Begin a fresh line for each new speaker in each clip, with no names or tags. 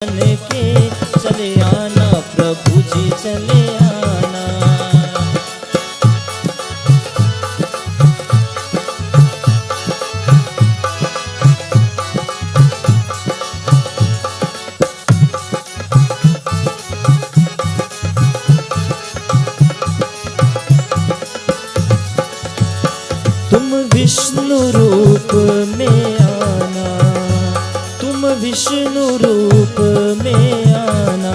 बन के चले आना प्रभु जी चले आना। तुम विष्णु रूप में आना, तुम विष्णु रूप में आना,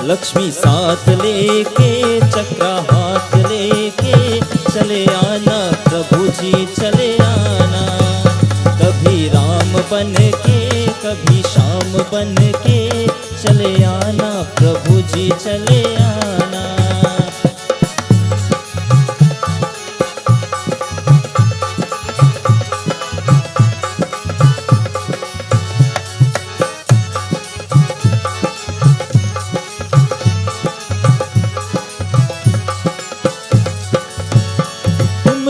लक्ष्मी साथ लेके चक्रा हाथ लेके चले आना प्रभु जी चले आना। कभी राम बन के कभी श्याम बन के चले आना प्रभु जी चले आना।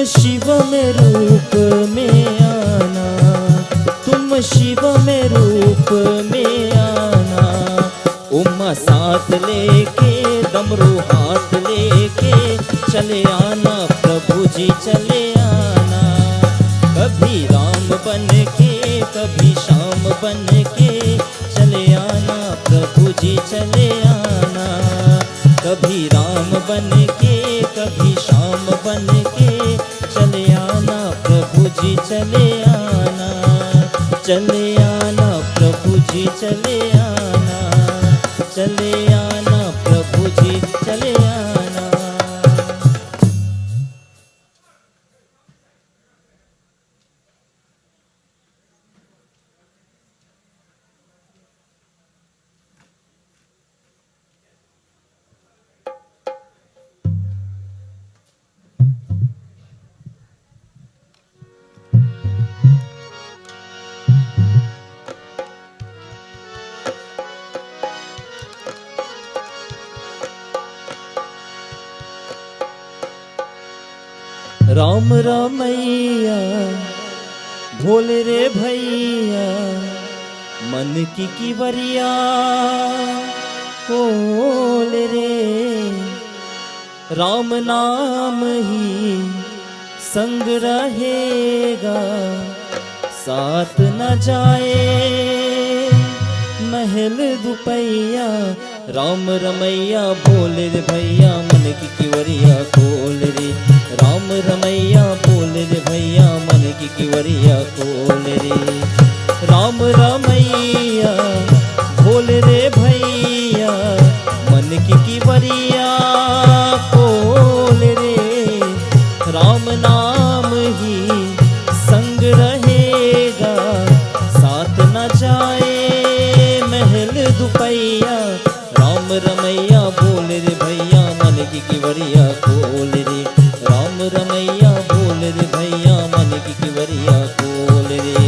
शिव में रूप में आना, तुम शिव में रूप में आना, उमा साथ लेके डमरू हाथ लेके चले आना प्रभु जी चले आना। कभी राम बन के कभी श्याम बन के चले आना प्रभु जी चले आना। कभी राम बन के कभी श्याम बन के चले आना प्रभु जी चले आना। चले आना प्रभु जी चले आना, चले आना प्रभु जी चले आना। राम रामैया भोले रे भैया, मन की किवरिया बोले रे। राम नाम ही संग रहेगा, साथ न जाए महल दुपैया। राम रमैया बोले रे भैया, मन की किवरिया खोल रे। राम रमैया बोले रे भैया, मन की किवरिया खोल रे। राम रमैया बोले रे भैया, मन की किवरिया खोल रे। राम नाम ही संग रहेगा, साथ न जाए महल दुपैया। राम रमैया बोले रे भैया, मन की किवरिया खोल रे। राम रमैया बोले रे भैया, मन की किवरिया खोल रे।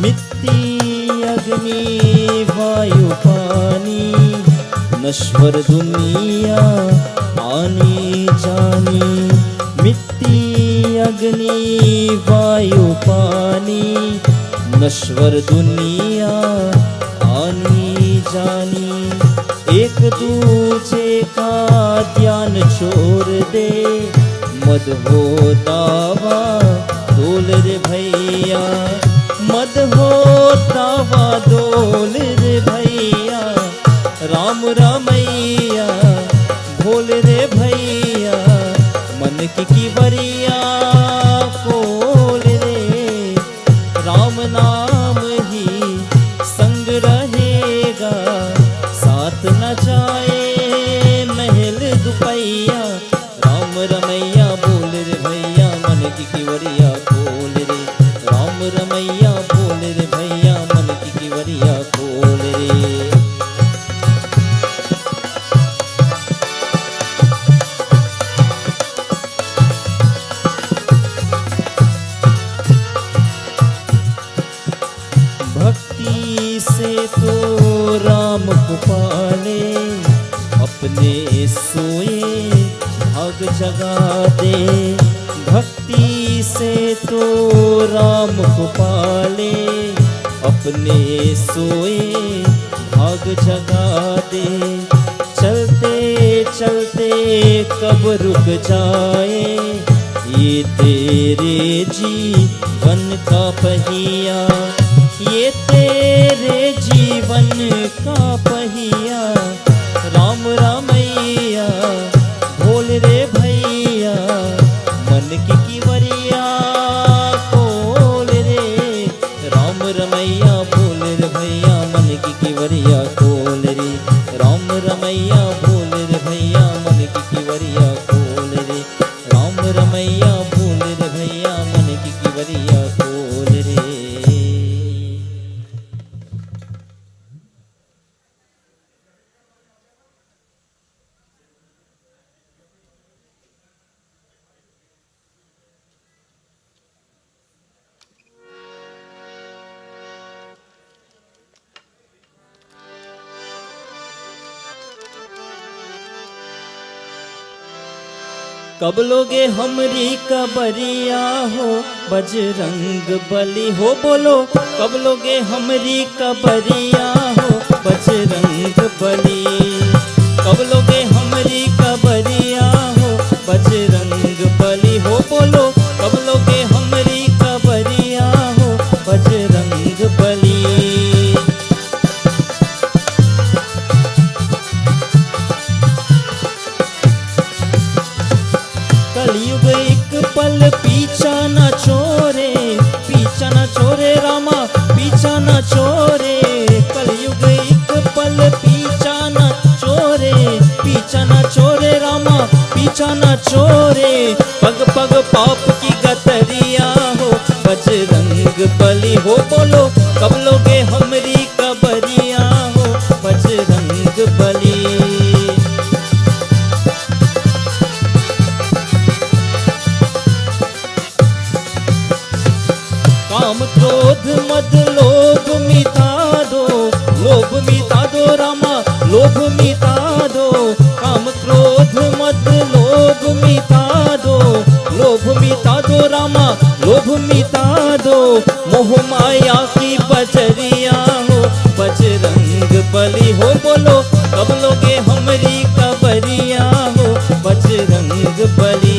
मिट्टी अग्नि वायु पानी, नश्वर दुनिया आनी जानी। मिट्टी अग्नि वायु पानी, नश्वर दुनिया आनी जानी। एक दूजे का ध्यान छोड़ दे, मद हो दावा डोल रे भैया। मद हो दावा डोल रे भैया। राम रमैया भोले रे भैया, मन की किवरिया खोल रे। राम नाम ही संग रहेगा, साथ न जाए महल दुपैया। राम रमैया बोले रे भैया, मन की किवरिया खोल रे। राम रमैया बोले रे भैया, मन की किवरिया खोल रे। अपने सोए भाग जगा दे, भक्ति से तो राम को पाले, अपने सोए भाग जगा दे। चलते चलते कब रुक जाए, ये तेरे जीवन का पहिया, ये तेरे जीवन का पहिया। राम रामैया बोल रे भैया, मन की किवरिया खोल रे। राम रमैया बोल रे भैया, मन की किवरिया खोल रे। राम रमैया बोल रे भैया, मन की किवरिया खोल रे। राम रमैया बोल रे भैया, मन की किवरिया खोल रे। कब लोगे हमरी कबरिया हो, बजरंग बली हो बोलो। कब लोगे हमरी कबरिया हो, बजरंग बली। कब लोगे हमरी कबरिया हो, बजरंग बली हो बोलो। कब लोगे हमरी कबरिया हो, बजरंग बली। कलयुग एक पल पीछा न छोरे, पीछा न छोरे रामा, पीछा न छोरे। कलयुग एक पल पीछा न छोरे, पीछा न छोरे रामा, पीछा न छोरे। पग पग पाप की गतरिया हो, बजरंग बली हो बोलो। कब लोगे हमरी कबरिया हो, बजरंग बली। काम क्रोध मद लोभ मिटा दो, लोभ मिटा दो रामा, लोभ मिटा दो। काम क्रोध मद लोभ मिटा दो, लोभ मिटा दो रामा, लोभ मिटा दो। मोह माया की बजरिया हो, बजरंग बली हो बोलो। कब लोगे हमरी कबरिया हो, बजरंग बली।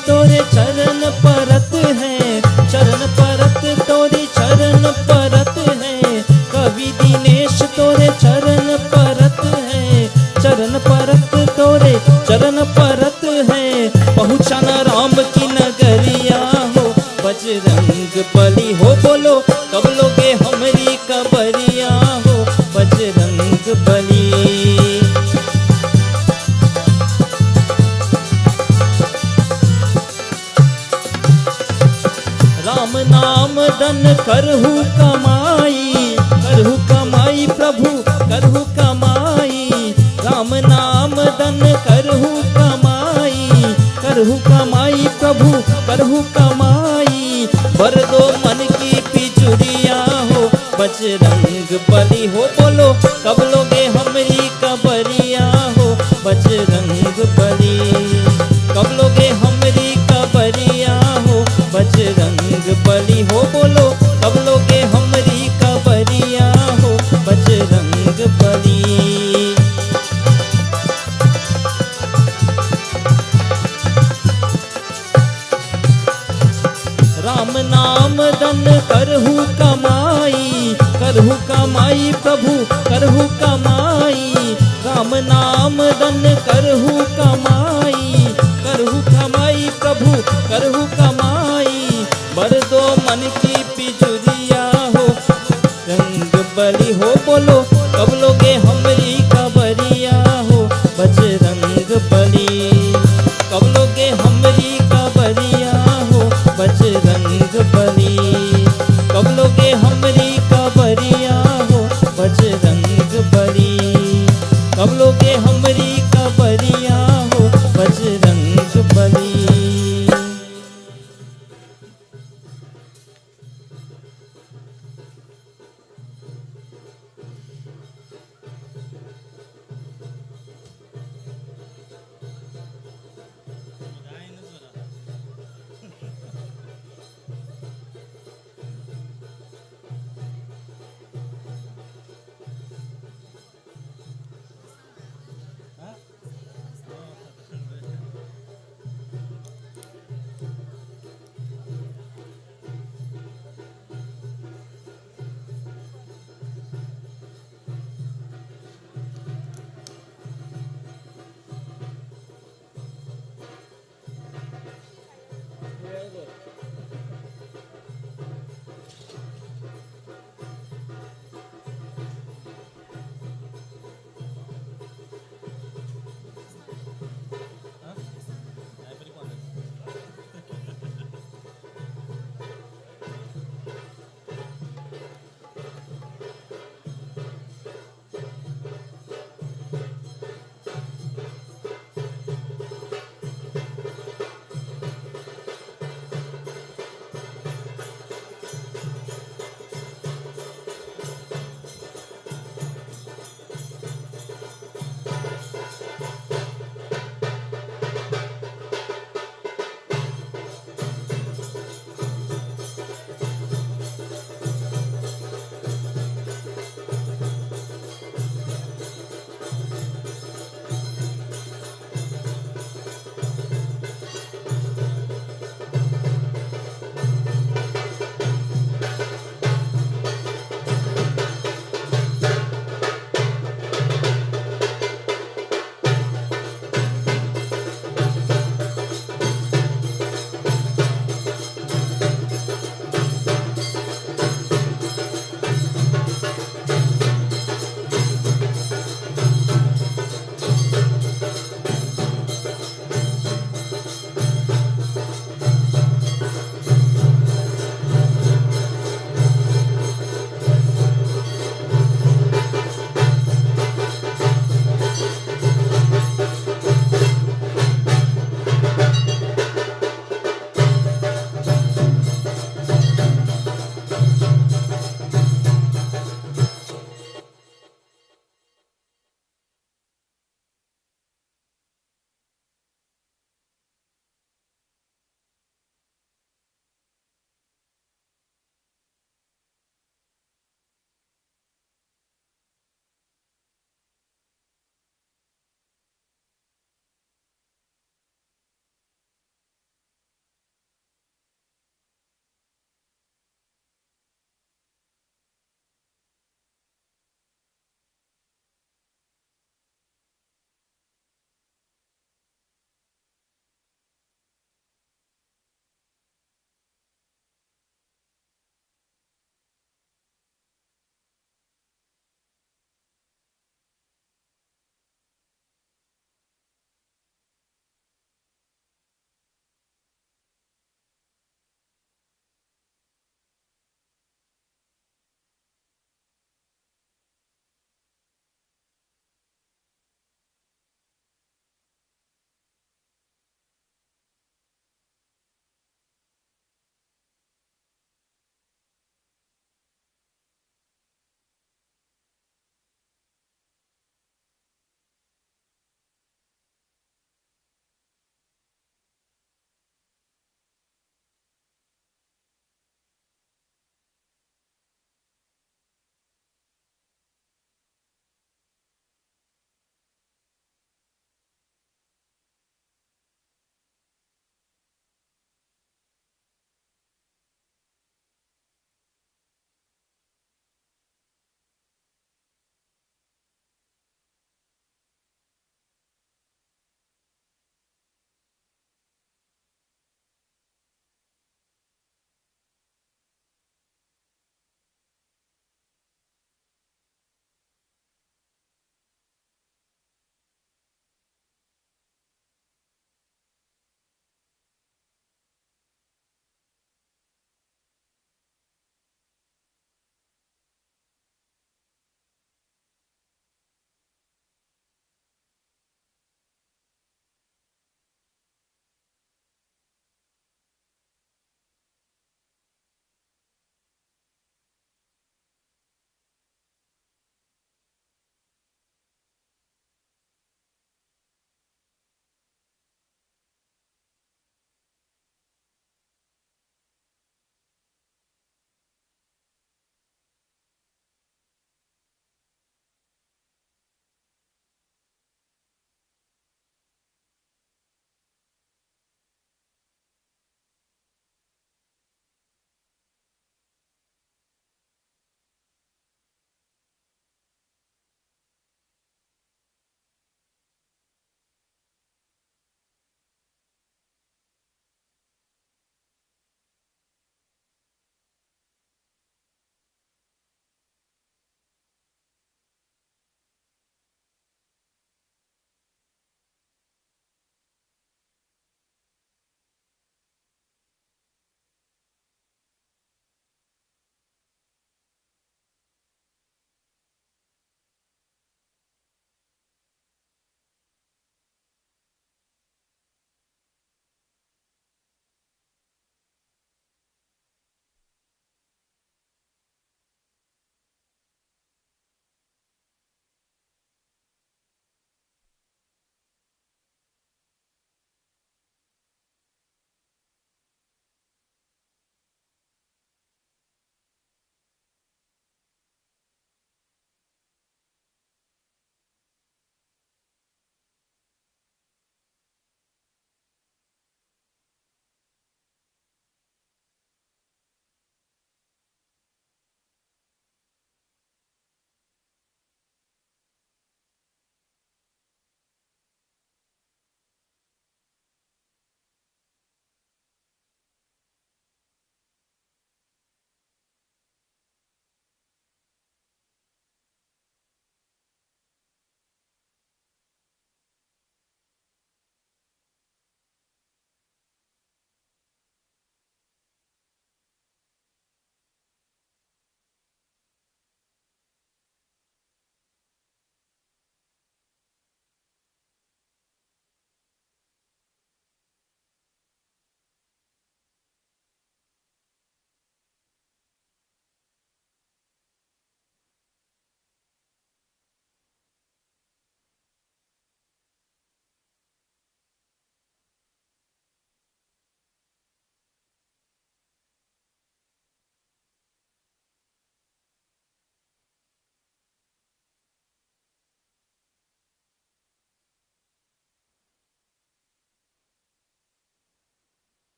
तोरे चरण परत है, चरण परत तोरी चरण परत है। कवि दिनेश तोरे चरण परत है, चरण परत तोरे चरण परत है। पहुँचाना राम की नगरिया हो, बजरंग बली हो बोलो। कब लोगे हमरी कबरिया हो, बजरंग बली। राम नाम धन करहु कमाई, करहु कमाई प्रभु करहु कमाई। राम नाम धन करहु कमाई, करहु कमाई प्रभु करहु कमाई। बर दो मन की पिजुरिया हो, बजरंग बली हो बोलो। कब लोगे हमरी कबरिया हो, बजरंग बली। कब लोगे हमरी कबरिया हो, बजरंग बली हो बोलो। कब लोगे हमरी कबरिया हो, बजरंग बली। राम नाम धन करहु कमाई, करहु कमाई प्रभु करहु कमाई। राम नाम धन करहु कमाई, करहु कमाई प्रभु करहु कमाई। बर दो मन की पिजुरिया हो, रंग बली हो बोलो। कब लोगे हमरी कबरिया हो, बजरंग बली। कब लोगे हमरी कबरिया हो, बजरंग बली। कब लोगे हमरी कबरिया हो, बजरंग बली। कब लोगे हमरी कबरिया हो, बजरंग बली।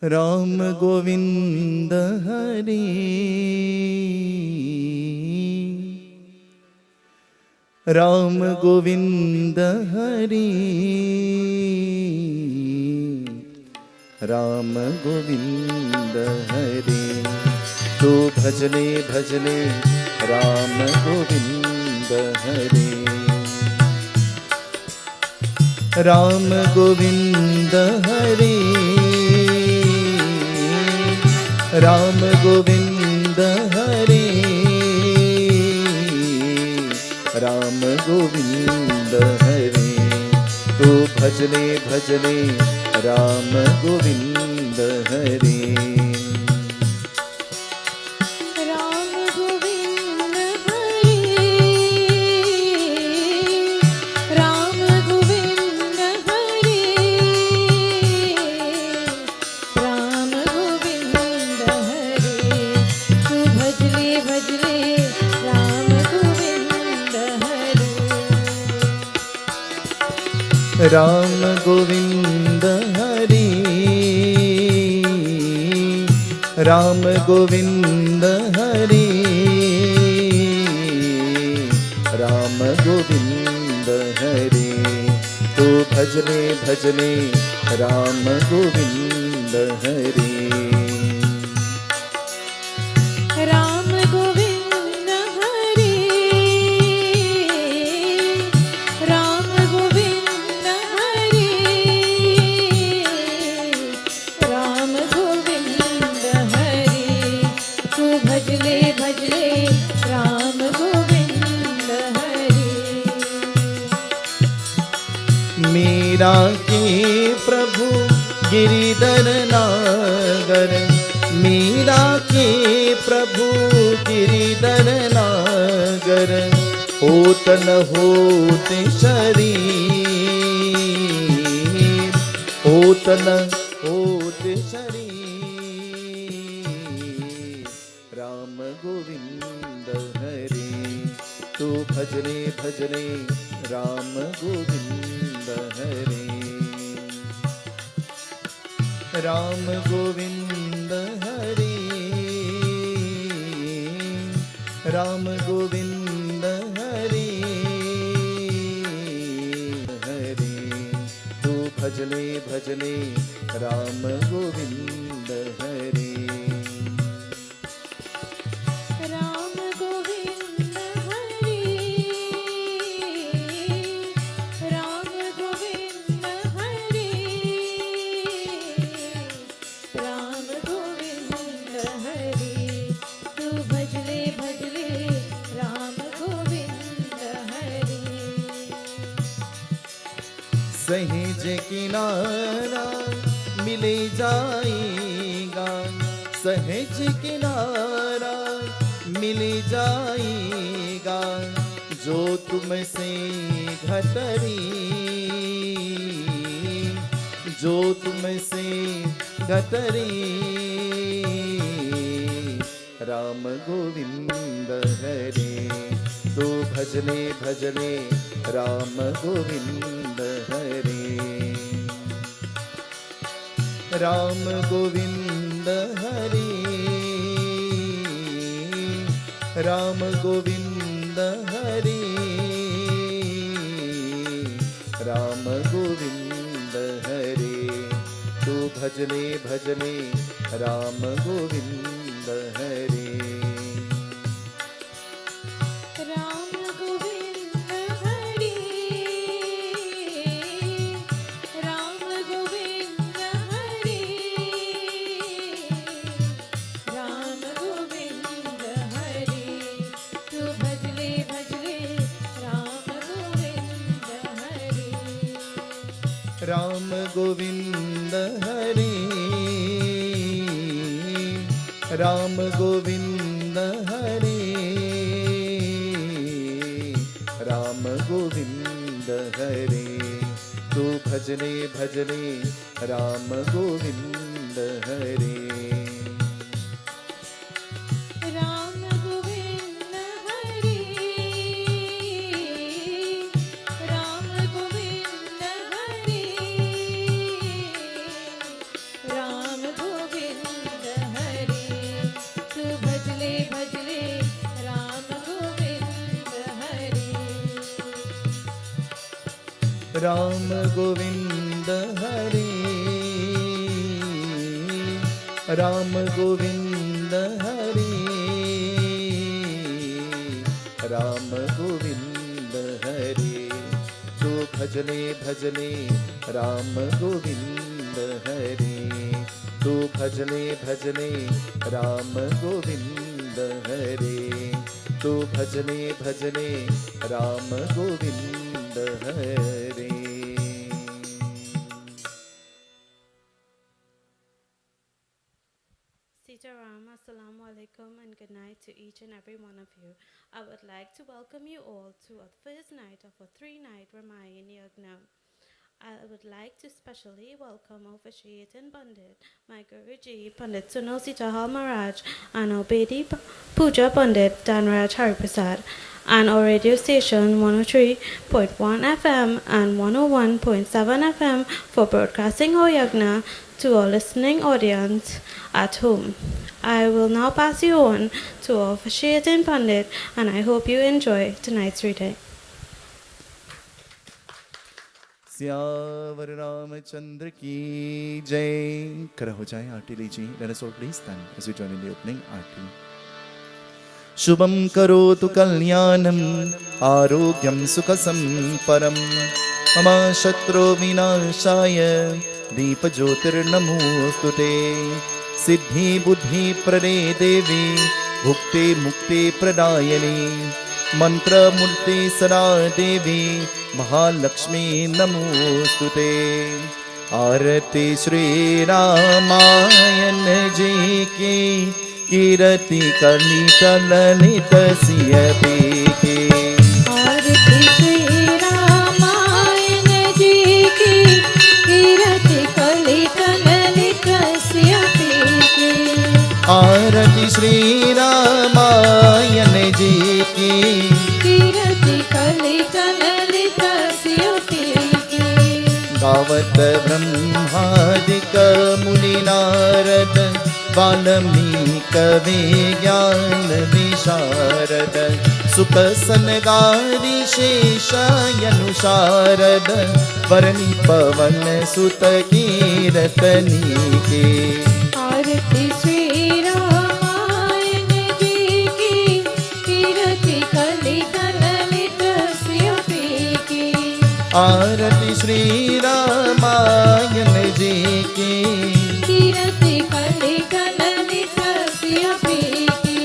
राम गोविंद हरि राम गोविंद हरि राम गोविंद हरि तो भजले भजले राम गोविंद हरि राम गोविंद हरि राम गोविंद हरि राम गोविंद हरि तो भजले भजले राम गोविंद हरि
राम गोविंद हरि राम गोविंद हरि राम गोविंद हरि तू भजले भजले राम गोविंद हरि
राम गोविंद हरि राम गोविंद हरि राम गोविंद हरि तो भजले भजले राम गोविंद हरि
राम गोविंद हरि राम गोविंद हरि राम गोविंद हरि तू भजले भजले राम गोविंद हरि
मीरा के प्रभु गिरिधर नागर मीरा के प्रभु गिरिधर नागर होत न होत शरीर होत न होत शरीर राम गोविंद हरि तो भजले भजले राम गोविंद हरि राम गोविंद हरि राम गोविंद हरि हरि तू भजले भजले राम गोविंद हरि
राम गोविंद हरि राम गोविंद हरि राम गोविंद हरि तू भजले भजले राम गोविंद हरि
सहेज किनारा मिले जाएगा सहज किनारा मिल जाएगा जो तुमसे घटरी जो तुमसे घटरी राम गोविंद हरे तो भजले भजले राम गोविंद हरे राम गोविंद हरे राम गोविंद हरे राम गोविंद हरे तो भजले भजले राम गोविंद हरे
राम गोविंद हरि राम गोविंद हरि राम गोविंद हरि तू भजले भजले राम गोविंद हरि
राम गोविंद हरे राम गोविंद हरे राम गोविंद हरे तो भजले भजले राम गोविंद हरे
राम गोविंद हरि राम गोविंद हरि राम गोविंद
राम गोविंद हरे राम गोविंद हरे राम गोविंद हरे तो भजले भजले राम गोविंद हरे तो भजले भजले राम गोविंद हरे तो भजले भजले राम गोविंद हरे।
Sitaram, Assalamu alaikum and good night to each and every one of you. I would like to welcome you all to our first night of a 3-night Ramayana Yagna. I would like to specially welcome Officiating Pundit, my Guruji, Pundit Sunil Seethahal Maharaj, and our Bedi Puja Pundit, Dhanraj Hariprasad, and our radio station 103.1 FM and 101.7 FM for broadcasting our Yagna to our listening audience at home. I will now pass you on to our Officiating Pundit, and I hope you enjoy tonight's reading.
Siyavar Ramchandra की जय। करा हो जाए आरती लीजिए। Let us all please stand as we join in the opening आरती। शुभं करोतु कल्याणं आरोग्यं सुखसंपदं मम शत्रु विनाशाय दीपज्योतिर्नमोस्तुते। सिद्धि बुद्धि प्रदे देवी भुक्ति मुक्ति प्रदायिनी मंत्रमूर्ति सदा देवी महालक्ष्मी नमोस्तुते। आरती श्री रामायण जी की कीर्ति करनी ललित सिय पी की।
आरती श्री रामायण जी की कीर्ति कलित ललित सिय पी की।
आरती श्री रामायण जी की
कीर्ति कलित ललित सिय पी की।
गावत ब्रह्मादिक मुनि नारद वाल्मीकि ज्ञान विशारद सुख सनगारि शेषायनुशारद वरनि पवन सुत कीरतनी के।
आरती श्री रामायण जी की कीर्ति कलित ललित सिय पी की।
आरती श्री रामायण जी की
कीर्ति कलित ललित सिय पी की।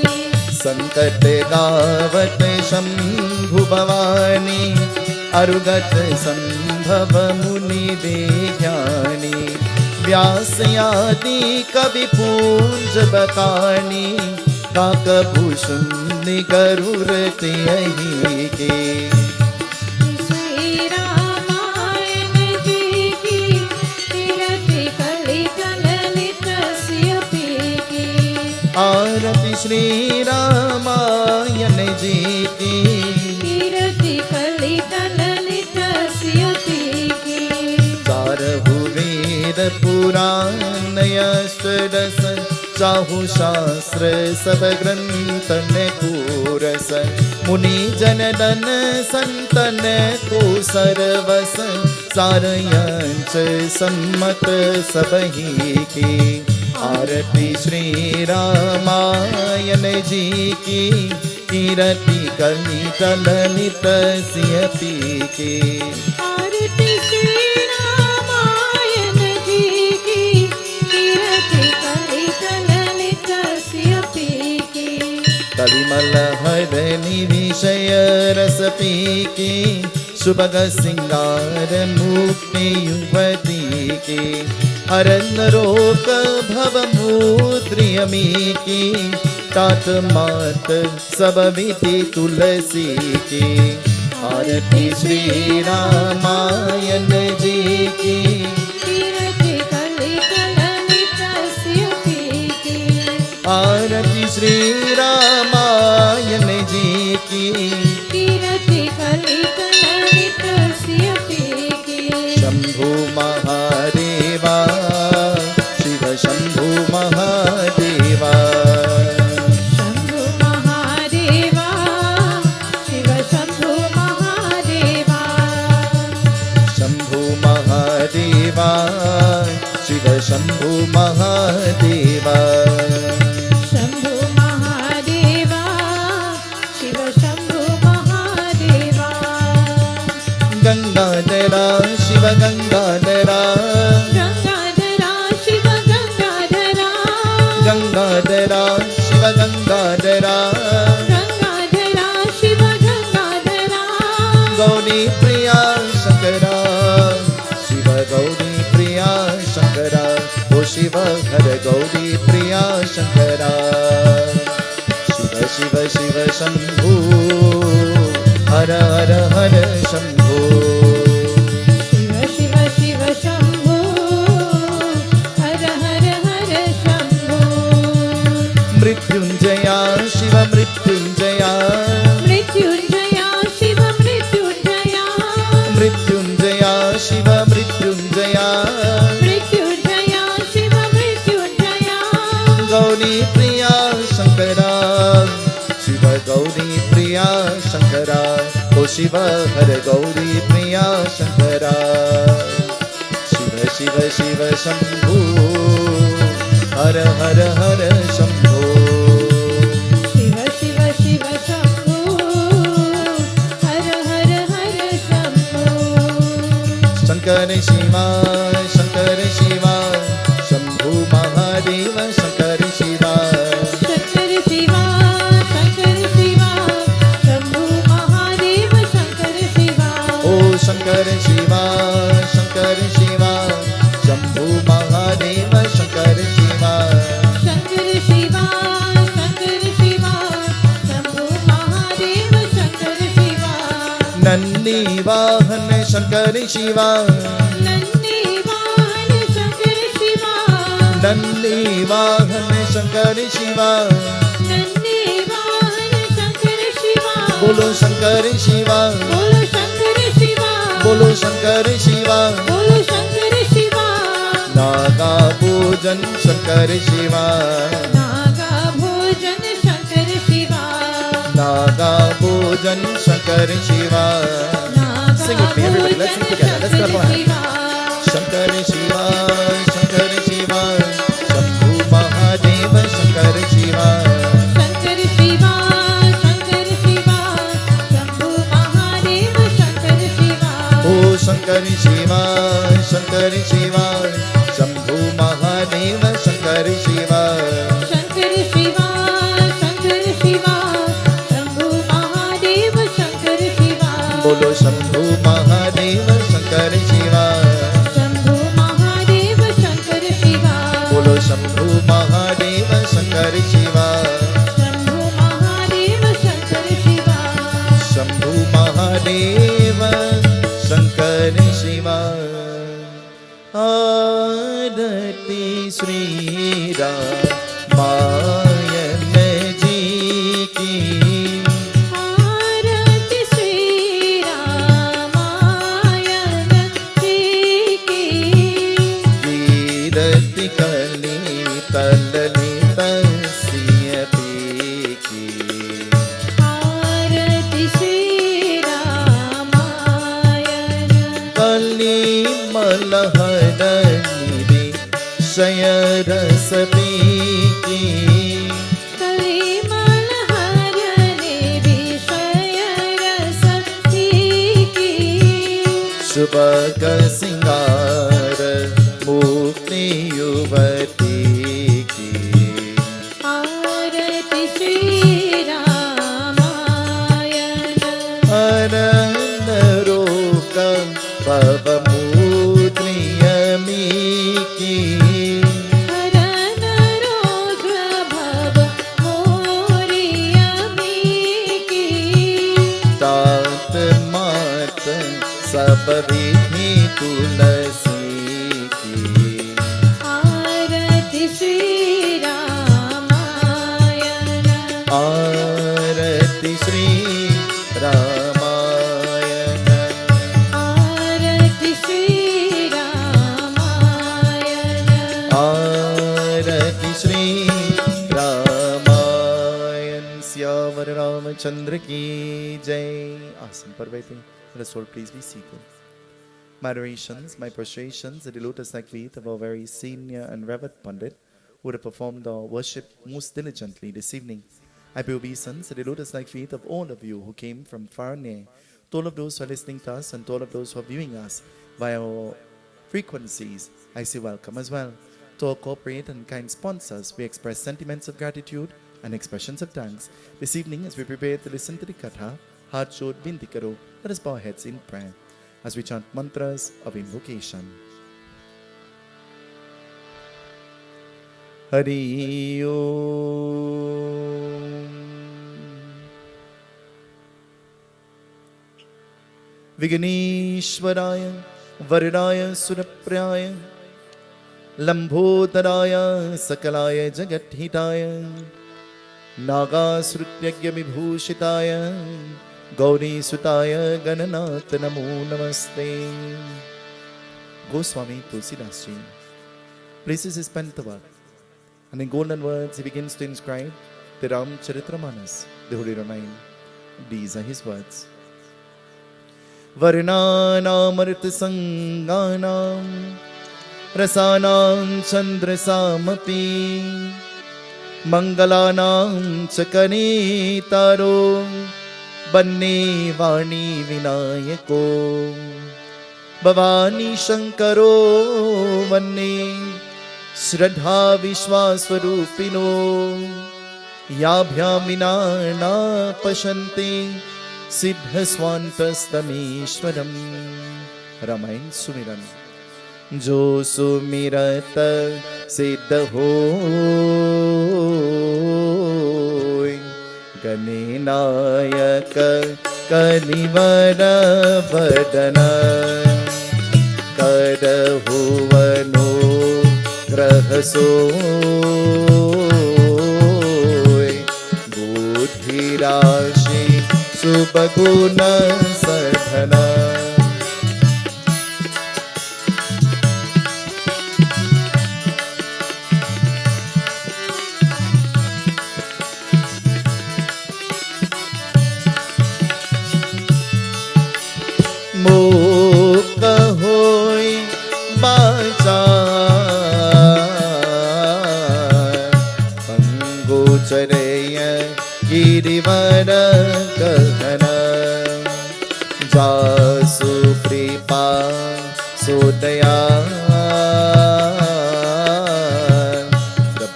संकट गावत शंभु भवानी अरुगत संभव मुनि विज्ञानी व्यास आदि कवि पूज बकानी काकभूषण गरुड़ त्यहि के।
श्री रामायण जी की कीर्ति कलित ललित सिय पी की।
आरती श्री रामायण जी की
कीर्ति कलित ललित सिय पी की।
चारहु वेद पुराण अष्टदश चाहु शास्त्र सब ग्रंथन पूरस मुनि जनदन संतन को सर्वस सारयंच सम्मत सबही की। आरती श्री रामायण जी की कीर्ति कलित ललित सिय पी की।
आरती श्री रामायण जी की कीर्ति कलित ललित सिय पी की।
कलिमल हरनि विषय रस पी की सुभग सिंगार मुक्ति युवती की। हरन रोग भव मुद्रियमी की तात मात सब विधि तुलसी की। आरती श्री रामायण जी की
कीर्ति कलित ललित सिय पी की।
आरती श्री रामायण जी की
कीर्ति कलित ललित सिय पी की।
शंभु महादेवा शिव शंभु महादेवा
शंभु महादेवा शिव शंभु महादेवा।
शंभु महादेवा
शंभु महादेवा शिव शंभु महादेवा
गंगाधरा शिव गंगाधरा
गंगाधरा शिव गंगाधरा
गंगाधरा शिव गंगाधरा
गंगाधरा शिव गंगाधरा
गौरी प्रिया शंकरा शिव गौरी प्रिया शंकरा ओ शिव हर गौरी प्रिया शंकरा शिव शिव शिव शंभु हर हर हर शंभु
शिव शिव शिव शंभु हर हर हर शंभु
मृत्युंजया शिव मृत्युंजया
मृत्युंजया शिव मृत्युंजया
मृत्युंजया शिव मृत्युंजया
मृत्युंजया शिव मृत्युंजया
गौरी प्रिया शंकरा शिव गौरी प्रिया शंकरा ओ शिव हर गौरी प्रिया शंकरा शिव शिव शिव शंभु हर हर हर शंभु
शिव शिव शिव शंभु हर हर हर शंभु
शंकर शिवा शंभु महादेव शंकर शिवा
शंकर शिवा शंभु महादेव शंकर शिवा
ओ शंकर शिवा शंभु महादेव शंकर शिवा
शंकर शिवा शंभु महादेव शंकर शिवा
नंदी वाहन शंकर शिवा
नंदी वाहन शंकर शिवा
नंदी वाहन शंकर शिवा
नंदी वाहन शंकर शिवा
बोलो शंकर शिवा
बोलो शंकर शिवा
बोलो शंकर शिवा
बोलो शंकर शिवा
नागा पूजन शंकर शिवा
नागा भोजन शंकर शिवा
नागा पूजन Shankar Shiva Sing with me, everybody. Let's sing together. Let's clap our hands. Shankar Shiva Shambhu Mahadev Shankar Shiva
Shankar Shiva Shambhu Mahadev Shankar Shiva
ओ शंकर शिवा शंभु महादेव शंकर शिवा
शंकर शिवा शंभु महादेव शंकर शिवा
बोलो शंभु महादेव शंकर शिवा
शंभु महादेव शंकर शिवा
बोलो शंभु महादेव शंकर शिवा
शंभु महादेव शंकर शिवा
शंभु महादेव शंकर शिवा आरती श्री रामायण जी की
आरती श्री रामायण जी की
कीरति कली तलनी तस्य की
आरती श्री रामायण
कली मलहर निधि शयरस की
कलिमल हरने विषय रस की
शुभग सिंगार मुक्ति युवती की
आरती श्री रामायण
अरन रोक भवमूद्रियमी की
हरन रोग भव मोरियमी की
तात मात सब विधि तुलसी की
आरती श्री रामायण
आरती श्री रामायण
आरती श्री रामायण
आरती श्री रामायण सियावर रामचंद्र की जय आसन पर बैठे Let us all please be seated. My adorations, my prostrations at the lotus-like feet of our very senior and revered Pundit, who would have performed our worship most diligently this evening. I pay obeisance at the lotus-like feet of all of you who came from far and near, to all of those who are listening to us and to all of those who are viewing us via our frequencies. I say welcome as well. To our corporate and kind sponsors, we express sentiments of gratitude and expressions of thanks. This evening, as we prepare to listen to the Katha, Heart Shod Binti Karo, let us bow our heads in prayer as we chant mantras of invocation. Hari Om. Vigneshwaraya Varidaya Surapraya Lambodharaya Sakalaya Jagathitaya Nagasrutyagya Vibhushitaya Gauri Sutaya Gananath Namo Namaste. Goswami Tulsidas Ji places his pen to work, and in golden words he begins to inscribe the Ramcharitramanas, the Holy Ramayana. These are his words. Varnanamrita Sanganam Rasanam Chandrasamapi Mangalanam Chakanitaro Banne Vani Vinayako Bhavani Shankaro Vanne Shraddha Vishwaswarupino Yabhyam Vinana Pashanti Siddha Swantastamishwaram. Ramayana Sumiran. Jo sumirata siddha hoy Ganenayaka Kalivara Vadana Kadahuvano Grahasoy Buddhirashi Subhaguna Sadhana. Mukha hoy bachar Pangochareya girivara kahana Jasu kripa sodaya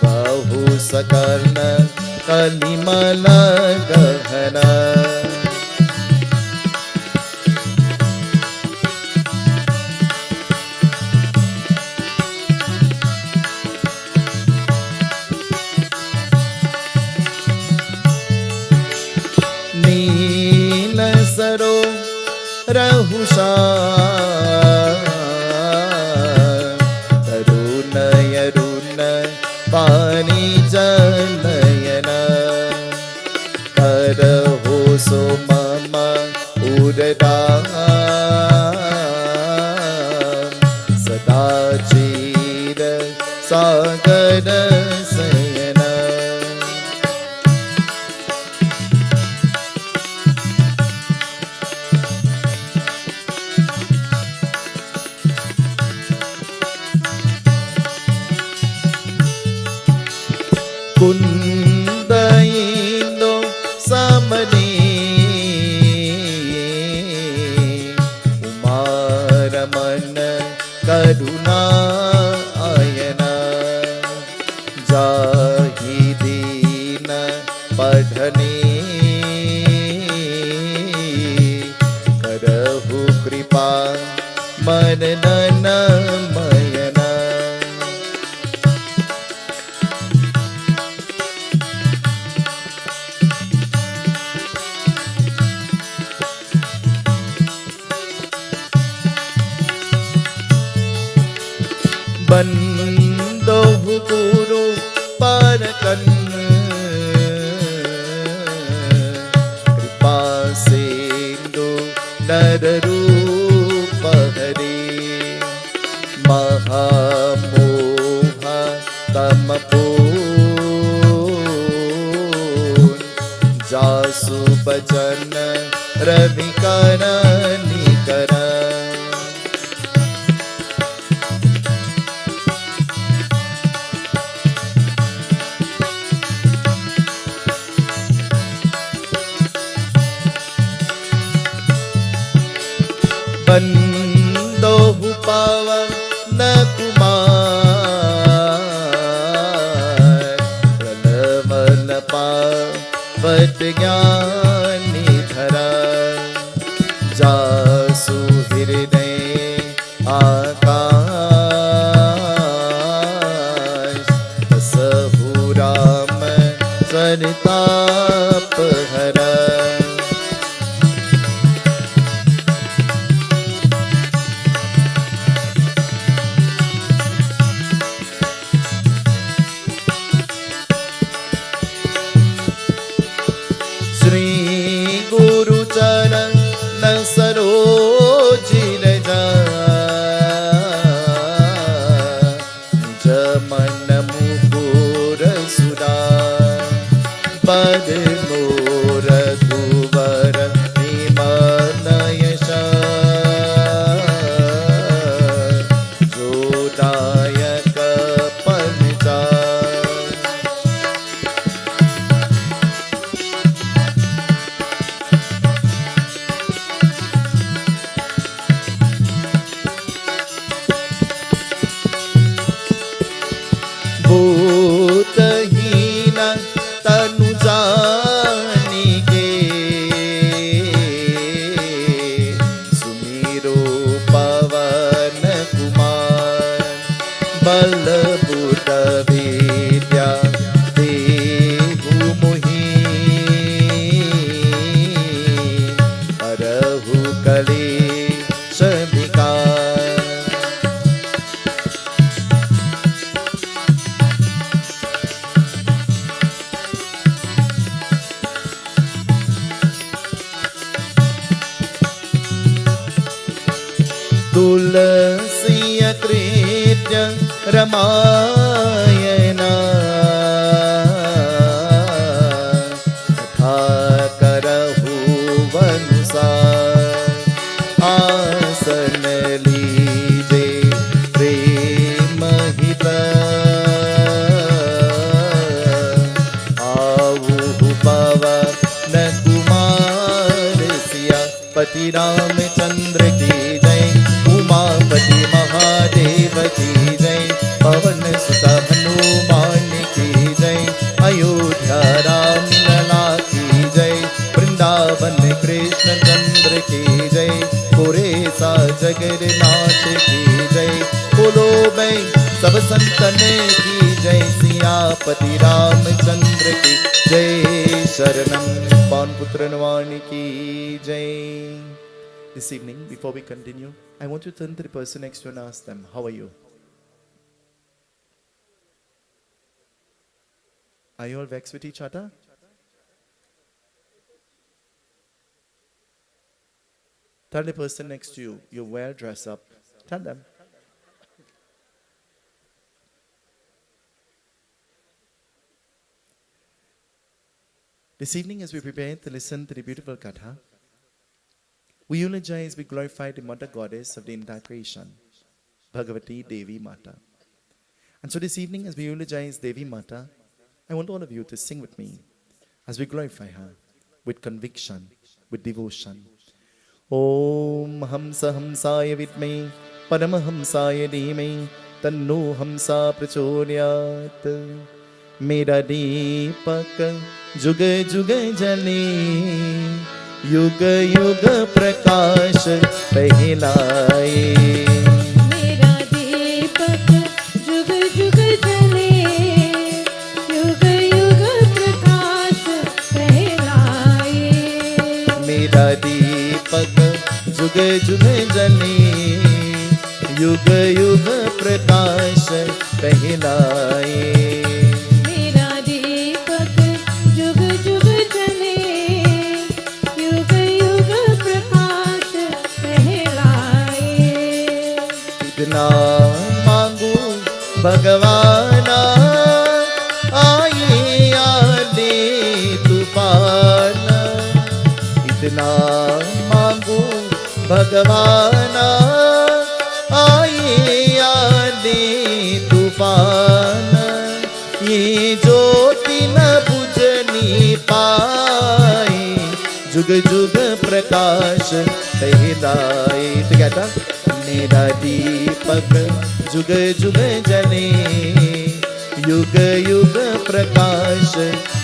Prabhu sakarna kalimala kahana Saro Rahusha Taruna Yaruna Pani Janayana Karaho So Mama Udada Sadachira Sagara Sayana. Kundayindo samani Umaramana kaduna ayana Jahidina padhane Karahu kripa manana mayana. Bando Guru Parakan Kripa Sindhu Nararupa Hari Mahamoha Tamapun Jasu Bhajan Ravikara Nikara परिताप हर। श्री गुरु चरण सरोज रज, निज मन मुकुर सुरार, पद मोर धुवर निमनयश, जो दायक पंचार। भूतहीन तनु जानिके, सुमिरो पवन कुमार, बल बुत विद्या देहु मोहि, हरहु कलेश विकार। तुलसी कृत्य रमायण, कथा करहु वनुसार, आसन लीजे प्रेम हित, आऊ पवन कुमार सिया, पति रामचंद्र की जय, उमापति महादेव की जय, पवन सुत हनुमान की जय, अयोध्या राम लला की जय, वृंदावन कृष्ण चंद्र की जय, पुरेसा जगन्नाथ की जय, बोलो भाई सब संतन की जय, सियापति रामचंद्र की जय, शरणम पवन पुत्र हनुमान की जय। This evening, before we continue, I want you to turn to the person next to you and ask them, how are you? Are you all vexed with each other? Tell the person next to you, you're well dressed up. Tell them. This evening, as we prepare to listen to the beautiful Katha, we eulogize, we glorify the mother goddess of the entire creation, Bhagavati Devi Mata. And so this evening, as we eulogize Devi Mata, I want all of you to sing with me as we glorify her with conviction, with devotion. Om Hamsa Hamsaya Vidmai Paramahamsaya Dhimai Tanno Hamsa Prachodayat. Mera Deepak Jug Jug Jale, युग युग प्रकाश फैलाए।
मेरा दीपक जुग जुग जले, युग युग प्रकाश फैलाए।
मेरा दीपक जुग जुग जले, युग युग प्रकाश फैलाए। इतना मांगू भगवाना, आए आले तूफान। इतना मांगू भगवाना, आए आले तूफान। ये ज्योति न बुझनी पाए, जुग जुग प्रकाश फैलाए। तो कहता मेरा दीपक जुग जुग जले, युग युग प्रकाश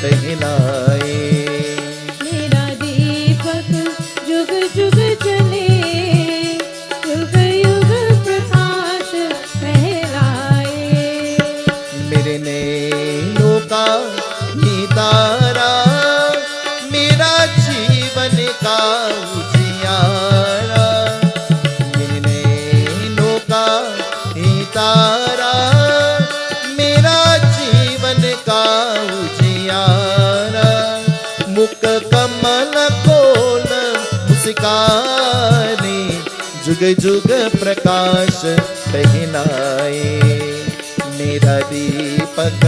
फैलाए।
मेरा दीपक जुग जुग जले, युग युग प्रकाश फैलाए।
मेरे नैनों का ही तारा, मुख कमल कोल मुस्काने, जुग जुग प्रकाश पहनाए। मेरा दीपक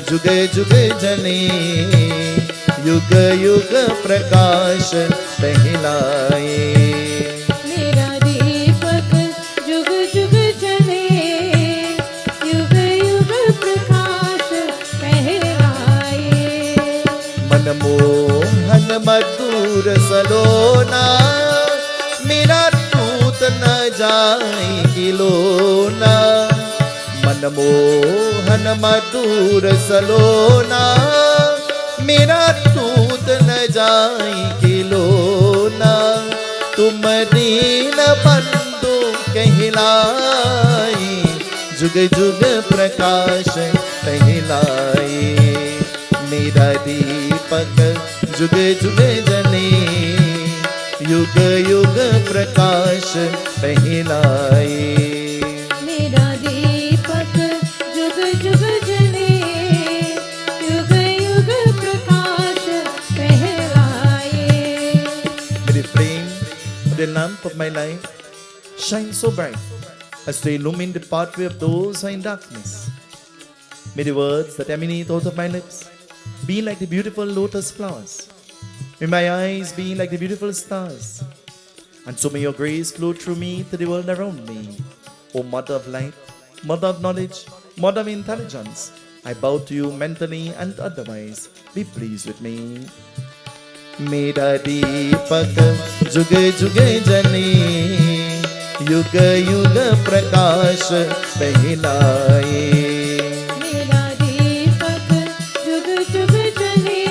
जुग जुग जले, युग युग प्रकाश पहनाए।
मेरा दीपक जुग जुग जले, युग युग प्रकाश फहराए।
मनमोहन मधुर सलोना, मेरा टूट न जाए खिलौना। मनमोहन मधुर सलोना, मेरा टूट न जाए खिलौना। तुम दीन बंधु कहलाए, जुग जुग प्रकाश कहलाए। मेरा दीपक जुग जुग जले, युग युग प्रकाश पहनाए।
मेरा दीपक जुग जुग जले, युग युग प्रकाश फहराए।
May the flame of the lamp of my life shine so bright as to illumine the pathway of those who are in darkness. May the words that emanate out of my lips be like the beautiful lotus flowers. May my eyes be like the beautiful stars. And so may your grace flow through me to the world around me. O Mother of Light, Mother of Knowledge, Mother of Intelligence, I bow to you mentally and otherwise. Be pleased with me. मेरा दीपक जुग जुग जले, युग युग प्रकाश पहनाए।
मेरा दीपक जुग जुग जले,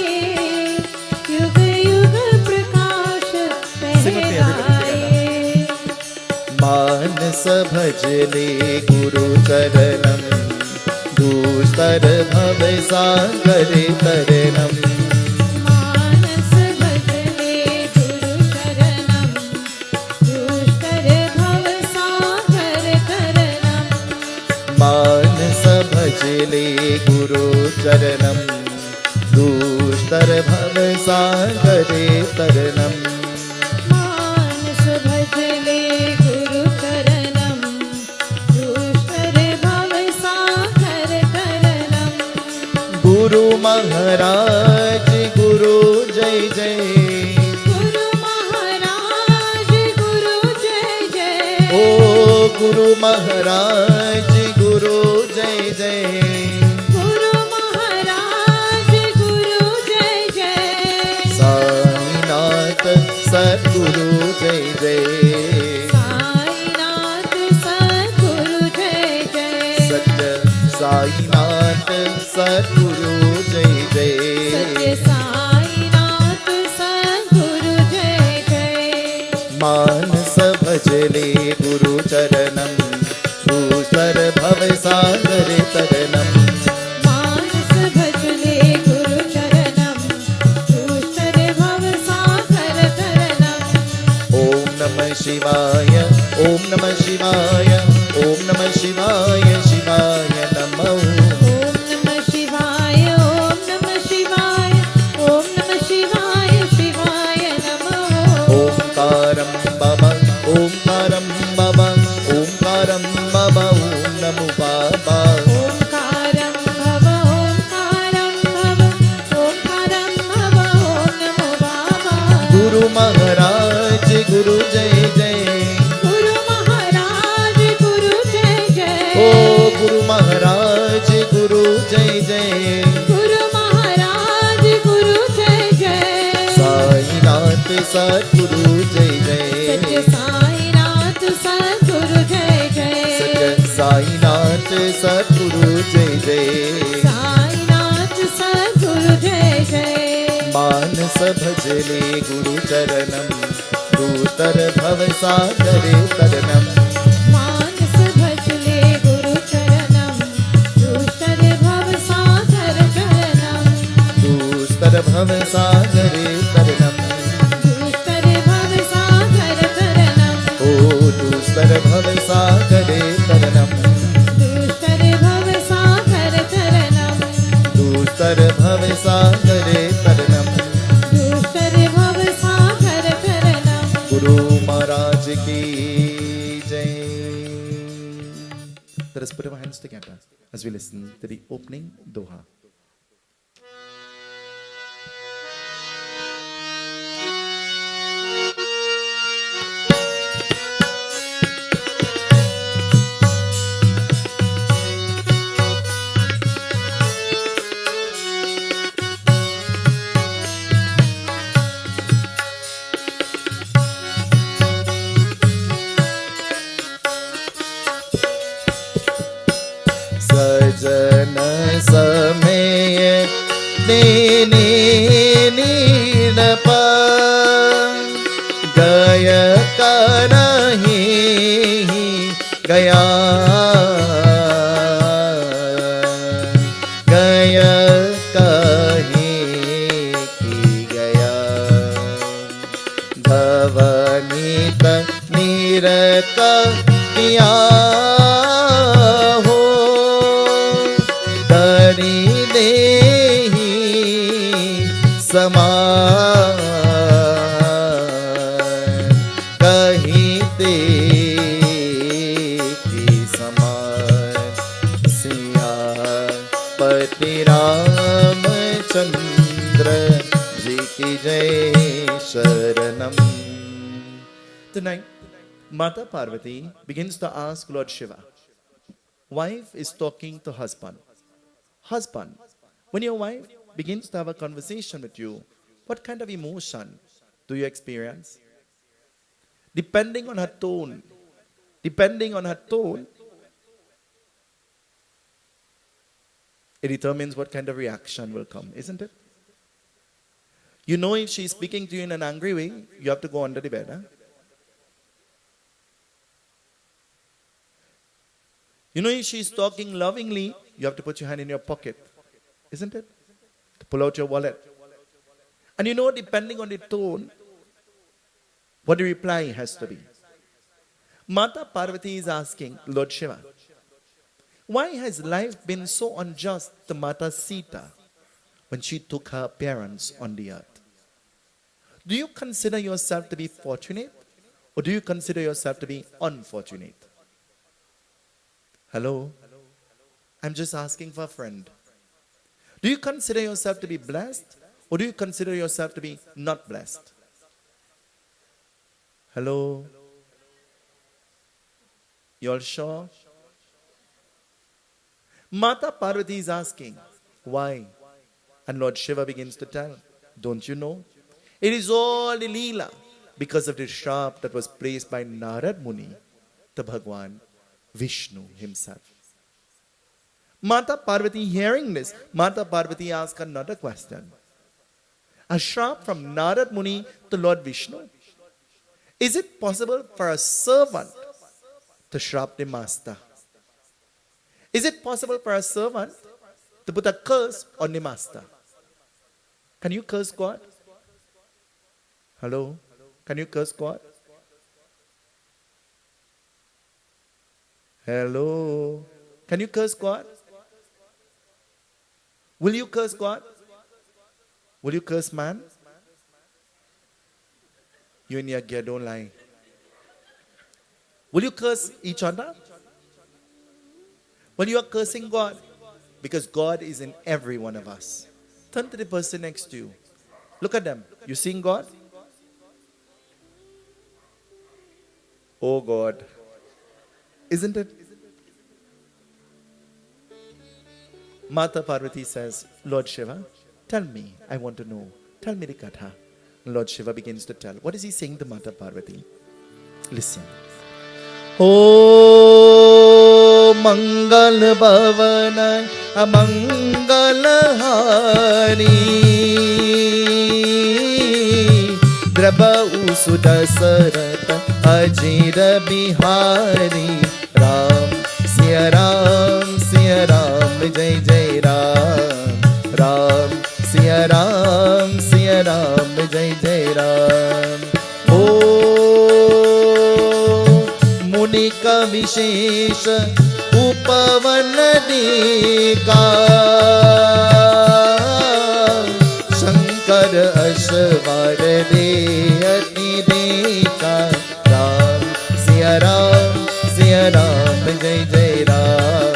युग युग प्रकाश फहराए।
मानस भजले गुरु चरणम, दूस्तर भव सागर तरणम।
मानस भजले गुरु शरणम, दुष्कर भव सागर करणम।
मानस भजले गुरु चरणम, दूस्तर भव सागर तरणम।
मानस भजले गुरु चरणम, दुष्कर भव सागर करणम।
गुरु महाराज गुरु जय जय,
गुरु महाराज गुरु जय जय।
ओ गुरु महाराज गुरु जय जय।
गुरु महाराज गुरु जय जय।
साईनाथ सद्गुरु जय जय,
साईनाथ सद्गुरु जय जय।
सत्य साईनाथ सद्गुरु जय जय।
सत्य साईनाथ सद्गुरु जय जय।
मानस भजले गुरु चरणम, दूसर भव सागर तरणम।
मानस भजले गुरु चरणम, दुष्कर भव सागर करणम।
ओम नमः शिवाय, ओम नमः शिवाय, ओम नमः शिवाय, शिवाय नमः।
ओम नमः शिवाय, ओम नमः शिवाय, ओम नमः शिवाय, शिवाय नमः।
ओंकारं बाबा, ओंकारं बाबा, ओंकारं बाबा, ओम नमो बाबा।
ओंकारं भव, ओंकारं भव, ओंकारं भव, ओम नमो बाबा।
गुरु महाराज गुरु जय जय,
गुरु महाराज गुरु जय जय।
ओ गुरु महाराज गुरु जय जय।
गुरु महाराज गुरु जय जय।
साईनाथ सद्गुरु जय जय,
सत्य साईनाथ सद्गुरु जय जय।
सत्य साईनाथ सद्गुरु जय जय।
साईनाथ सद्गुरु जय जय।
मानस भजले गुरु चरणम, दूतर भव सागर तरणम।
मानस भजले गुरु चरणम, दुष्कर भव सागर करणम।
दूस्तर भव सागर तरणम।
दुष्कर भव सागर करणम।
ओ दूस्तर भव सागर तरणम।
दुष्कर भव सागर करणम।
दूस्तर भव सागर तरणम। Let's put our hands together as we listen to the opening doha. सजन समय देने नीरप गय करही गया गय कही की गया धवनीत नीरक किया समान कहीं ते की समान सियापति रामचंद्र जी की जय शरणम. Tonight, Mata Parvati begins to ask Lord Shiva. Wife is talking to husband. Husband, when your wife begins to have a conversation with you, what kind of emotion do you experience? Depending on her tone, it determines what kind of reaction will come, isn't it? You know, if she's speaking to you in an angry way, you have to go under the bed. Huh? You know, if she's talking lovingly, you have to put your hand in your pocket, isn't it? To pull out your wallet. And you know, depending on the tone, what the reply has to be. Mata Parvati is asking Lord Shiva, why has life been so unjust to Mata Sita when she took her appearance on the earth? Do you consider yourself to be fortunate, or do you consider yourself to be unfortunate? Hello? I'm just asking for a friend. Do you consider yourself to be blessed, or do you consider yourself to be not blessed? Hello? You all sure? Mata Parvati is asking, why? And Lord Shiva begins to tell, don't you know? It is all the Leela because of the shrap that was placed by Narada Muni to Bhagwan Vishnu himself. Mata Parvati, hearing this, Mata Parvati asked another question. A shrap from Narada Muni to Lord Vishnu? Is it possible for a servant to shrap the master? Is it possible for a servant to put a curse on the master? Can you curse God? Hello? Can you curse God? Hello? Can you curse God? Will you curse God? Will you curse man? You and your gear don't lie. Will you curse each other? Well, you are cursing God because God is in every one of us. Turn to the person next to you. Look at them. You seeing God? Oh God. Isn't it? Mata Parvati says, Lord Shiva, tell me, I want to know. Tell me the katha. Lord Shiva begins to tell. What is he saying to Mata Parvati? Listen. Oh, Mangal Bhavana, Amangal Hari, Draba Usuda Sarata, Ajira Bihari, Ram, Siya Ram, Siya Ram, Jai Jai Ram, Ram, Siya Ram, Siya Ram, Jai Jai Ram. मुनिका विशेष उपवन देका शंकर अश्वर दे अति देखा राम सिया राम जय जय Ram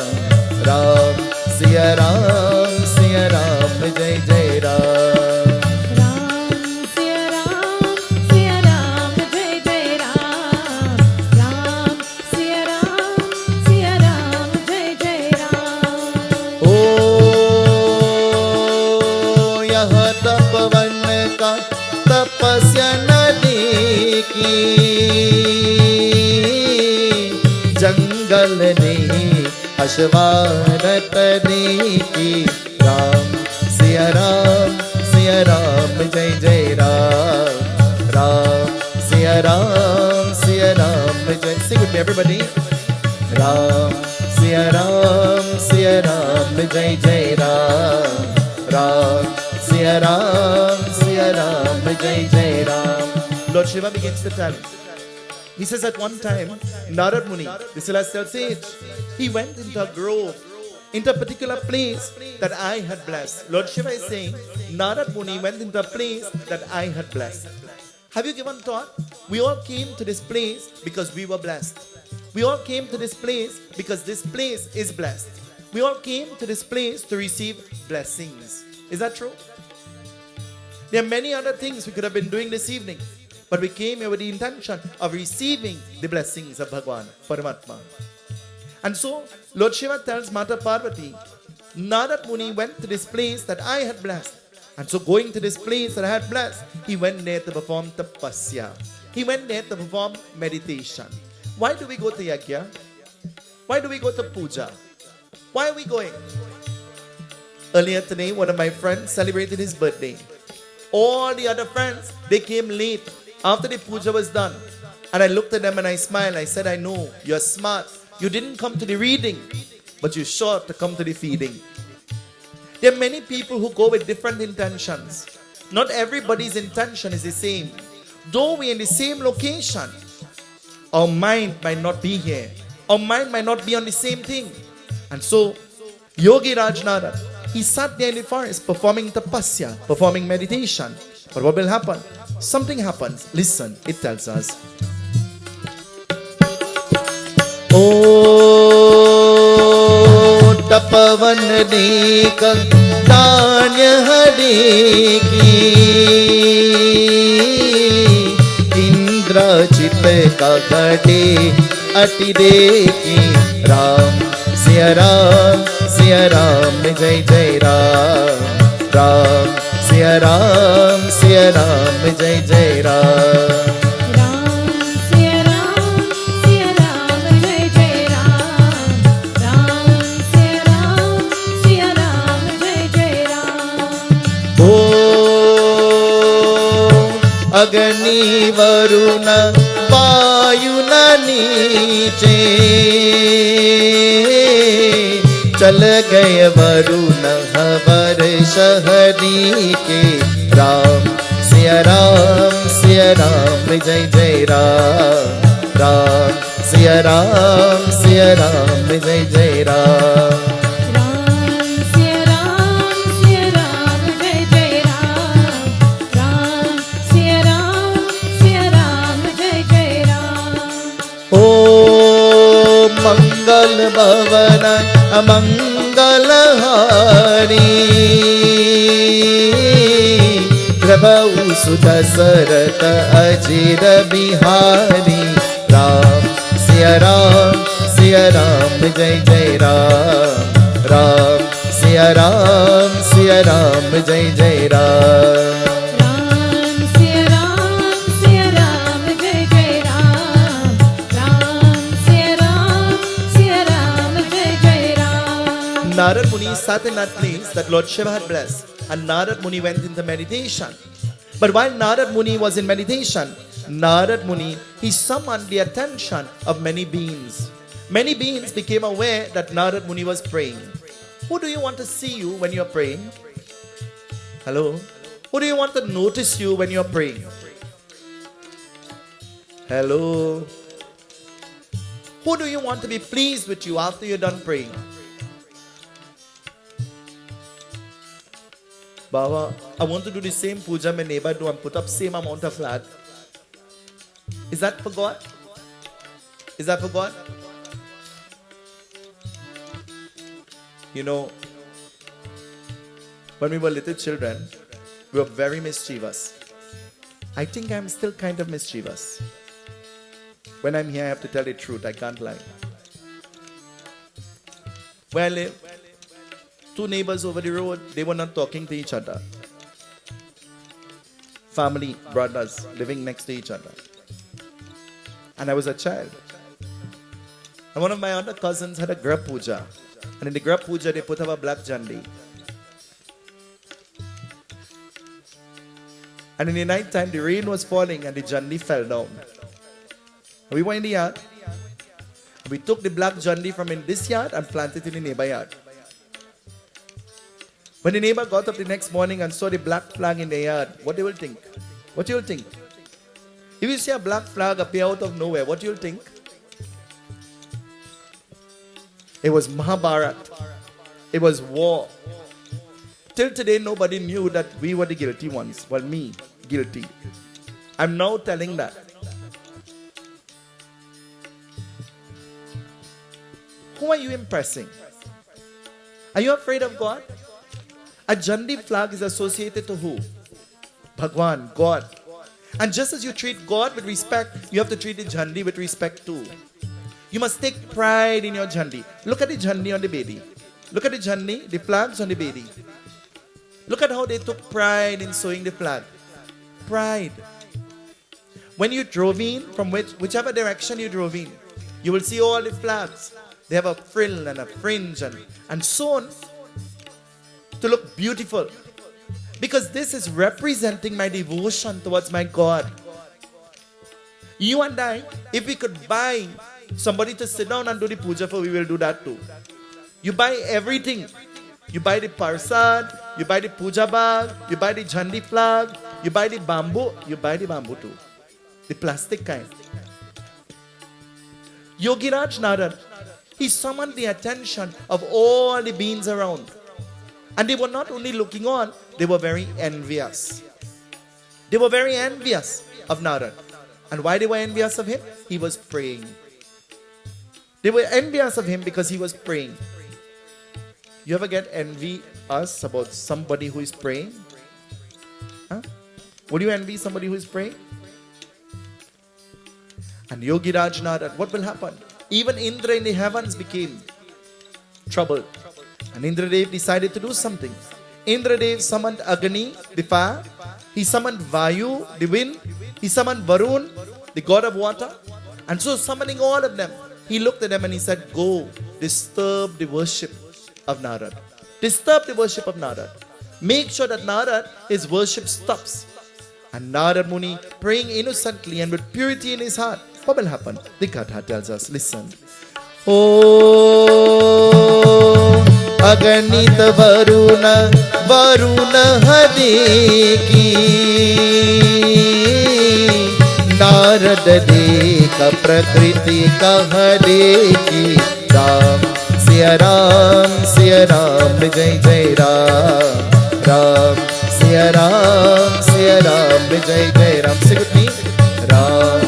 Siya Ram, Jai Jai Ram.
Ram Siya Ram, Siya Ram, Jai Jai Ram. Ram Siya Ram, Siya Ram, Jai Jai Ram.
ओ यह तपवन का तपस्या नदी की जंगल ने अश्वारत की राम सिया राम जय जय राम राम सिया राम जय. Sing with me everybody. Ram Siya Ram जय जय राम राम सिया राम जय जय Ram. Lord Shiva begins to tell. He says at one time, Narada Muni, the celestial sage, he went into a grove, into a particular place that I had blessed. Lord Shiva is saying, Narada Muni went into a place that I had blessed. Have you given thought? We all came to this place because we were blessed. We all came to this place because this place is blessed. We all came to this place to receive blessings. Is that true? There are many other things we could have been doing this evening, but we came here with the intention of receiving the blessings of Bhagwan, Paramatma. And so, Lord Shiva tells Mata Parvati, Narada Muni went to this place that I had blessed. And so going to this place that I had blessed, he went there to perform tapasya. He went there to perform meditation. Why do we go to Yagya? Why do we go to Puja? Why are we going? Earlier today, one of my friends celebrated his birthday. All the other friends, they came late after the puja was done. And I looked at them and I smiled. I said, I know, you're smart. You didn't come to the reading, but you're sure to come to the feeding. There are many people who go with different intentions. Not everybody's intention is the same. Though we're in the same location, our mind might not be here. Our mind might not be on the same thing. And so, Yogi Raj Narada, he sat there in the forest performing tapasya, performing meditation. But what will happen? Something happens. Listen, it tells us. O tapavan ka danya hare ki Indra chit ka gade ati dekhi Ram Siya Ram jai jai Ram Ram Siya Ram jai jai Ram.
Ram Siya Ram, Siya Ram, Jai Jai Ram. Ram Siya Ram, Siya Ram, Jai Jai Ram.
O Agni Varuna Vayuna Niche चल गए वरुण हवर शहरी के राम सिया राम जय जय राम राम सिया राम जय जय Ram.
Ram Siya Ram, Siya Ram, Jai Jai Ram. Ram Siya Ram, Siya Ram, Jai Jai Ram.
ओ मंगल भवन अमंगल हारी प्रभु सुत सरत अजिर बिहारी राम सिया राम जय जय राम राम सिया राम जय जय Ram.
Ram Siya Ram, Siya Ram, Jai Jai Ram. Ram Siya Ram, Siya Ram, Jai Jai Ram.
Narada Muni sat in that place that Lord Shiva had blessed, and Narada Muni went into meditation. But while Narada Muni was in meditation, Narada Muni, he summoned the attention of many beings. Many beings became aware that Narada Muni was praying. Who do you want to see you when you're praying? Hello? Who do you want to notice you when you're praying? Hello? Who do you want to be pleased with you after you're done praying? Baba, I want to do the same puja my neighbor do and put up same amount of flag. Is that for God? Is that for God? You know, When we were little children, we were very mischievous. I think I'm still kind of mischievous. When I'm here, I have to tell the truth. I can't lie. Where I live, two neighbors over the road, they were not talking to each other. Family, brothers, living next to each other. And I was a child. And one of my other cousins had a Grah Puja. And in the Grah Puja, they put up a black jandi. And in the night time, the rain was falling and the jandi fell down. And we went in the yard. And we took the black jandi from in this yard and planted it in the neighbor yard. When the neighbor got up the next morning and saw the black flag in the yard, what they will think? What you will think? If you see a black flag appear out of nowhere, what you will think? It was Mahabharat. It was war. Till today, nobody knew that we were the guilty ones. Well, me, guilty. I'm now telling that. Who are you impressing? Are you afraid of God? A jandi flag is associated to who? Bhagwan, God. And just as you treat God with respect, you have to treat the jandi with respect too. You must take pride in your jandi. Look at the jandi on the bedi. Look at the jandi, the flags on the bedi. Look at how they took pride in sewing the flag. Pride. When you drove in, from whichever direction you drove in, you will see all the flags. They have a frill and a fringe and sewn to look beautiful. Because this is representing my devotion towards my God. You and I, if we could buy somebody to sit down and do the puja for, we will do that too. You buy everything. You buy the parsad, you buy the puja bag, you buy the jandi flag, you buy the bamboo too. The plastic kind. Yogiraj Narada, he summoned the attention of all the beings around. And they were not only looking on, they were very envious. They were very envious of Narada. And why they were envious of him? He was praying. They were envious of him because he was praying. You ever get envious about somebody who is praying? Huh? Would you envy somebody who is praying? And Yogiraj Narada, what will happen? Even Indra in the heavens became troubled. And Indradev decided to do something. Indradev summoned Agni, the fire. He summoned Vayu, the wind. He summoned Varun, the god of water. And so summoning all of them, he looked at them and he said, go, disturb the worship of Narada. Disturb the worship of Narada. Make sure that Narada, his worship stops. And Narada Muni, praying innocently and with purity in his heart, what will happen? The Gatha tells us, listen. Oh, Aganit Varuna, Varuna Hadeki, Narada Deka Prakriti Kahadeki, Ram, Siya Ram, Jai Jai Ram, Ram, Siya Ram, Jai Jai Ram. Say with me, Ram.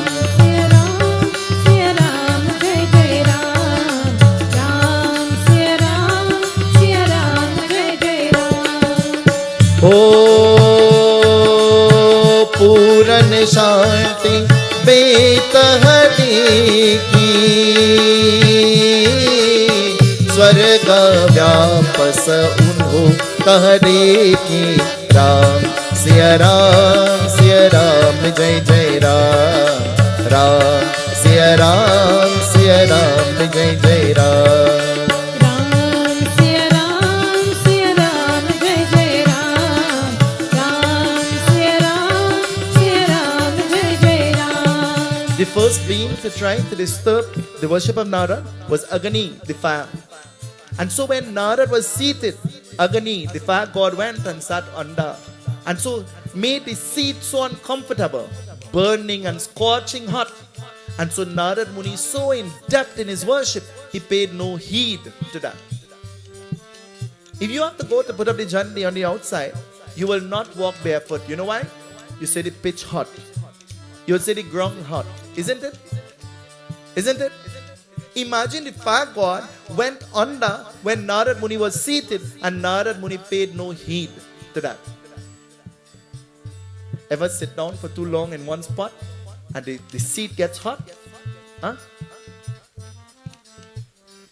Oh, Puran Shanti Betahadi ki Swarga Vyapas Unho Kahade ki Ram, Siya Ram, Jai Jai Ram, Ram, Siya Ram, Jai Jai Ram. The first being to try to disturb the worship of Narada was Agni, the fire. And so when Narada was seated, Agni, the fire god, went and sat under. And so made the seat so uncomfortable, burning and scorching hot. And so Narada Muni, so in depth in his worship, he paid no heed to that. If you have to go to put up the jandi on the outside, you will not walk barefoot. You know why? You say the pitch hot. You will say the ground hot. Isn't it? Isn't it? Imagine if our God went under when Narad Muni was seated and Narad Muni paid no heed to that. Ever sit down for too long in one spot and the seat gets hot? Huh?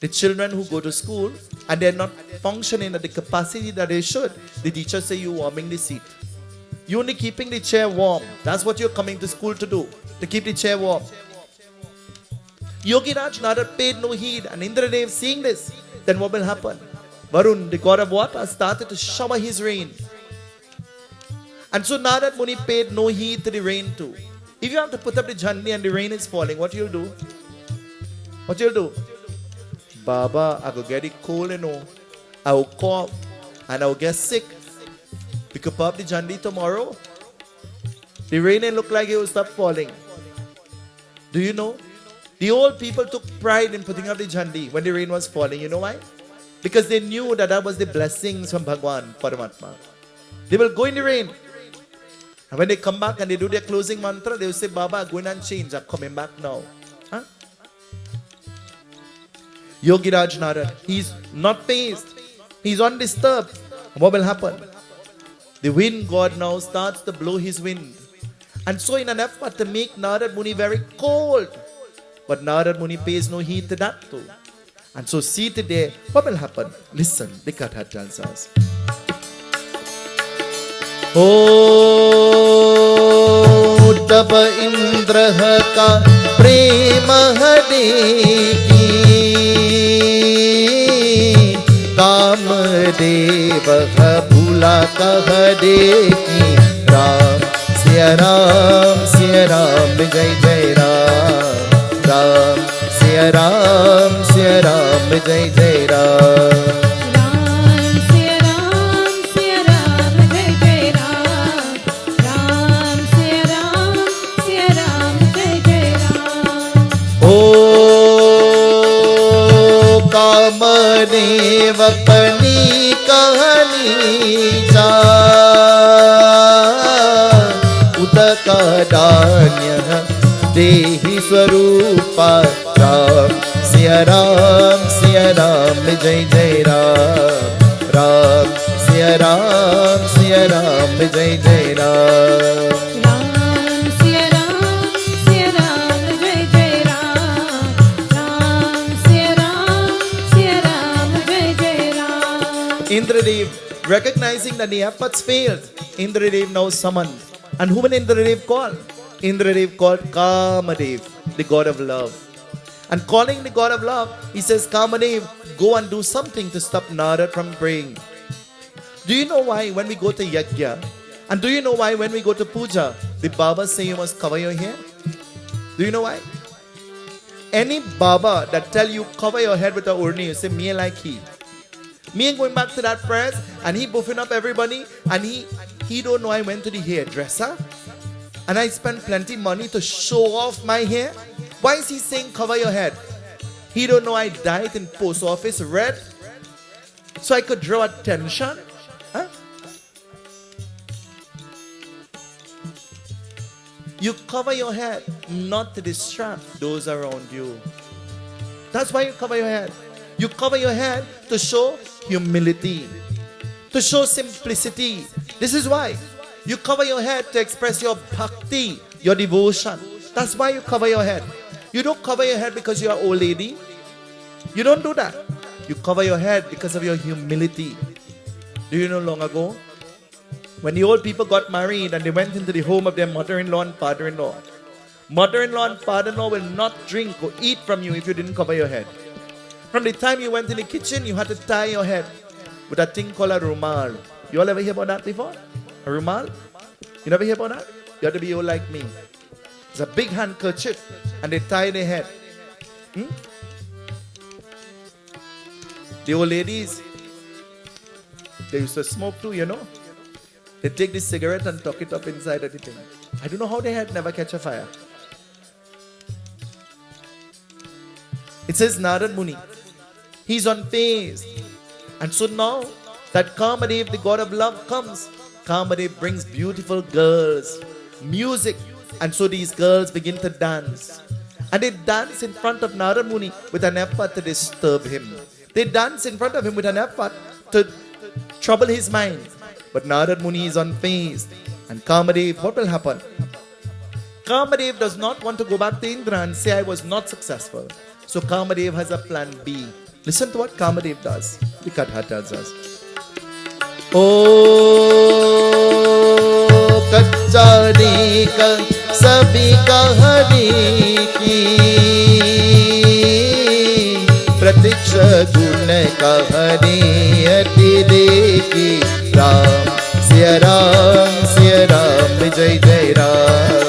The children who go to school and they're not functioning at the capacity that they should, the teacher say you're warming the seat. You're only keeping the chair warm. That's what you're coming to school to do, to keep the chair warm. Yogi Raj Narad paid no heed, and Indra seeing this, then what will happen? Varun, the god of water, started to shower his rain. And so Narad Muni paid no heed to the rain too. If you have to put up the jhandi and the rain is falling, what you'll do? What you'll do? Baba, I will get it cold and all. I will cough and I will get sick. We could pop the jhandi tomorrow. The rain ain't look like it will stop falling. Do you know? The old people took pride in putting up the jhandi when the rain was falling. You know why? Because they knew that that was the blessings from Bhagwan, Paramatma. They will go in the rain. And when they come back and they do their closing mantra, they will say, Baba, I'm going and change. I'm coming back now. Huh? Yogi Raj Narad, he's not fazed. He's undisturbed. What will happen? The wind god now starts to blow his wind. And so in an effort to make Narad Muni very cold, but Narad Muni pays no heed to that too. And so seated there, what will happen? Listen, the Katha tells us. Oh, tab Indra ka prema hadeki काम देव भूला कह देखी राम सिया राम जय जय राम राम सिया राम जय जय राम
राम सिया राम जय जय राम राम सिया राम जय जय राम
ओ कामदेव अपनी कहानी जा उदक दान्य देहि स्वरूपा राम सिया राम जय जय राम राम सिया राम जय जय Ram Indradev, recognizing that the efforts failed, Indradev now summoned. And whom will Indradev call? Indradev called Kamadev, the god of love. And calling the god of love, he says, Kamadev, go and do something to stop Narada from praying. Do you know why when we go to Yagna, and do you know why when we go to Puja, the Babas say you must cover your hair? Do you know why? Any Baba that tell you cover your head with a urni, you say, me like he. Me ain't going back to that prayers and he buffing up everybody and he don't know I went to the hairdresser and I spent plenty money to show off my hair. Why is he saying cover your head? He don't know I dyed in post office red so I could draw attention. Huh? You cover your head not to distract those around you. That's why you cover your head. You cover your head to show humility, to show simplicity. This is why. You cover your head to express your bhakti, your devotion. That's why you cover your head. You don't cover your head because you're an old lady. You don't do that. You cover your head because of your humility. Do you know long ago, when the old people got married and they went into the home of their mother-in-law and father-in-law, mother-in-law and father-in-law will not drink or eat from you if you didn't cover your head. From the time you went in the kitchen, you had to tie your head with a thing called a rumal. You all ever hear about that before? A rumal? You never hear about that? You have to be old like me. It's a big handkerchief and they tie their head. The old ladies, they used to smoke too, you know. They take this cigarette and tuck it up inside of the thing. I don't know how their head never catch a fire. It says Narad Muni. He's unfazed. And so now that Kamadev, the god of love, comes, Kamadev brings beautiful girls, music. And so these girls begin to dance. And they dance in front of Narada Muni with an effort to disturb him. They dance in front of him with an effort to trouble his mind. But Narada Muni is unfazed. And Kamadev, what will happen? Kamadev does not want to go back to Indra and say, I was not successful. So Kamadev has a plan B. Listen to what Kamadev does. The Katha tells us. Oh, kachari ka sabhi kahani ki pratiksha gun kahani ati dekhi Ram Siya Ram Siya Ram Jai Jai Ram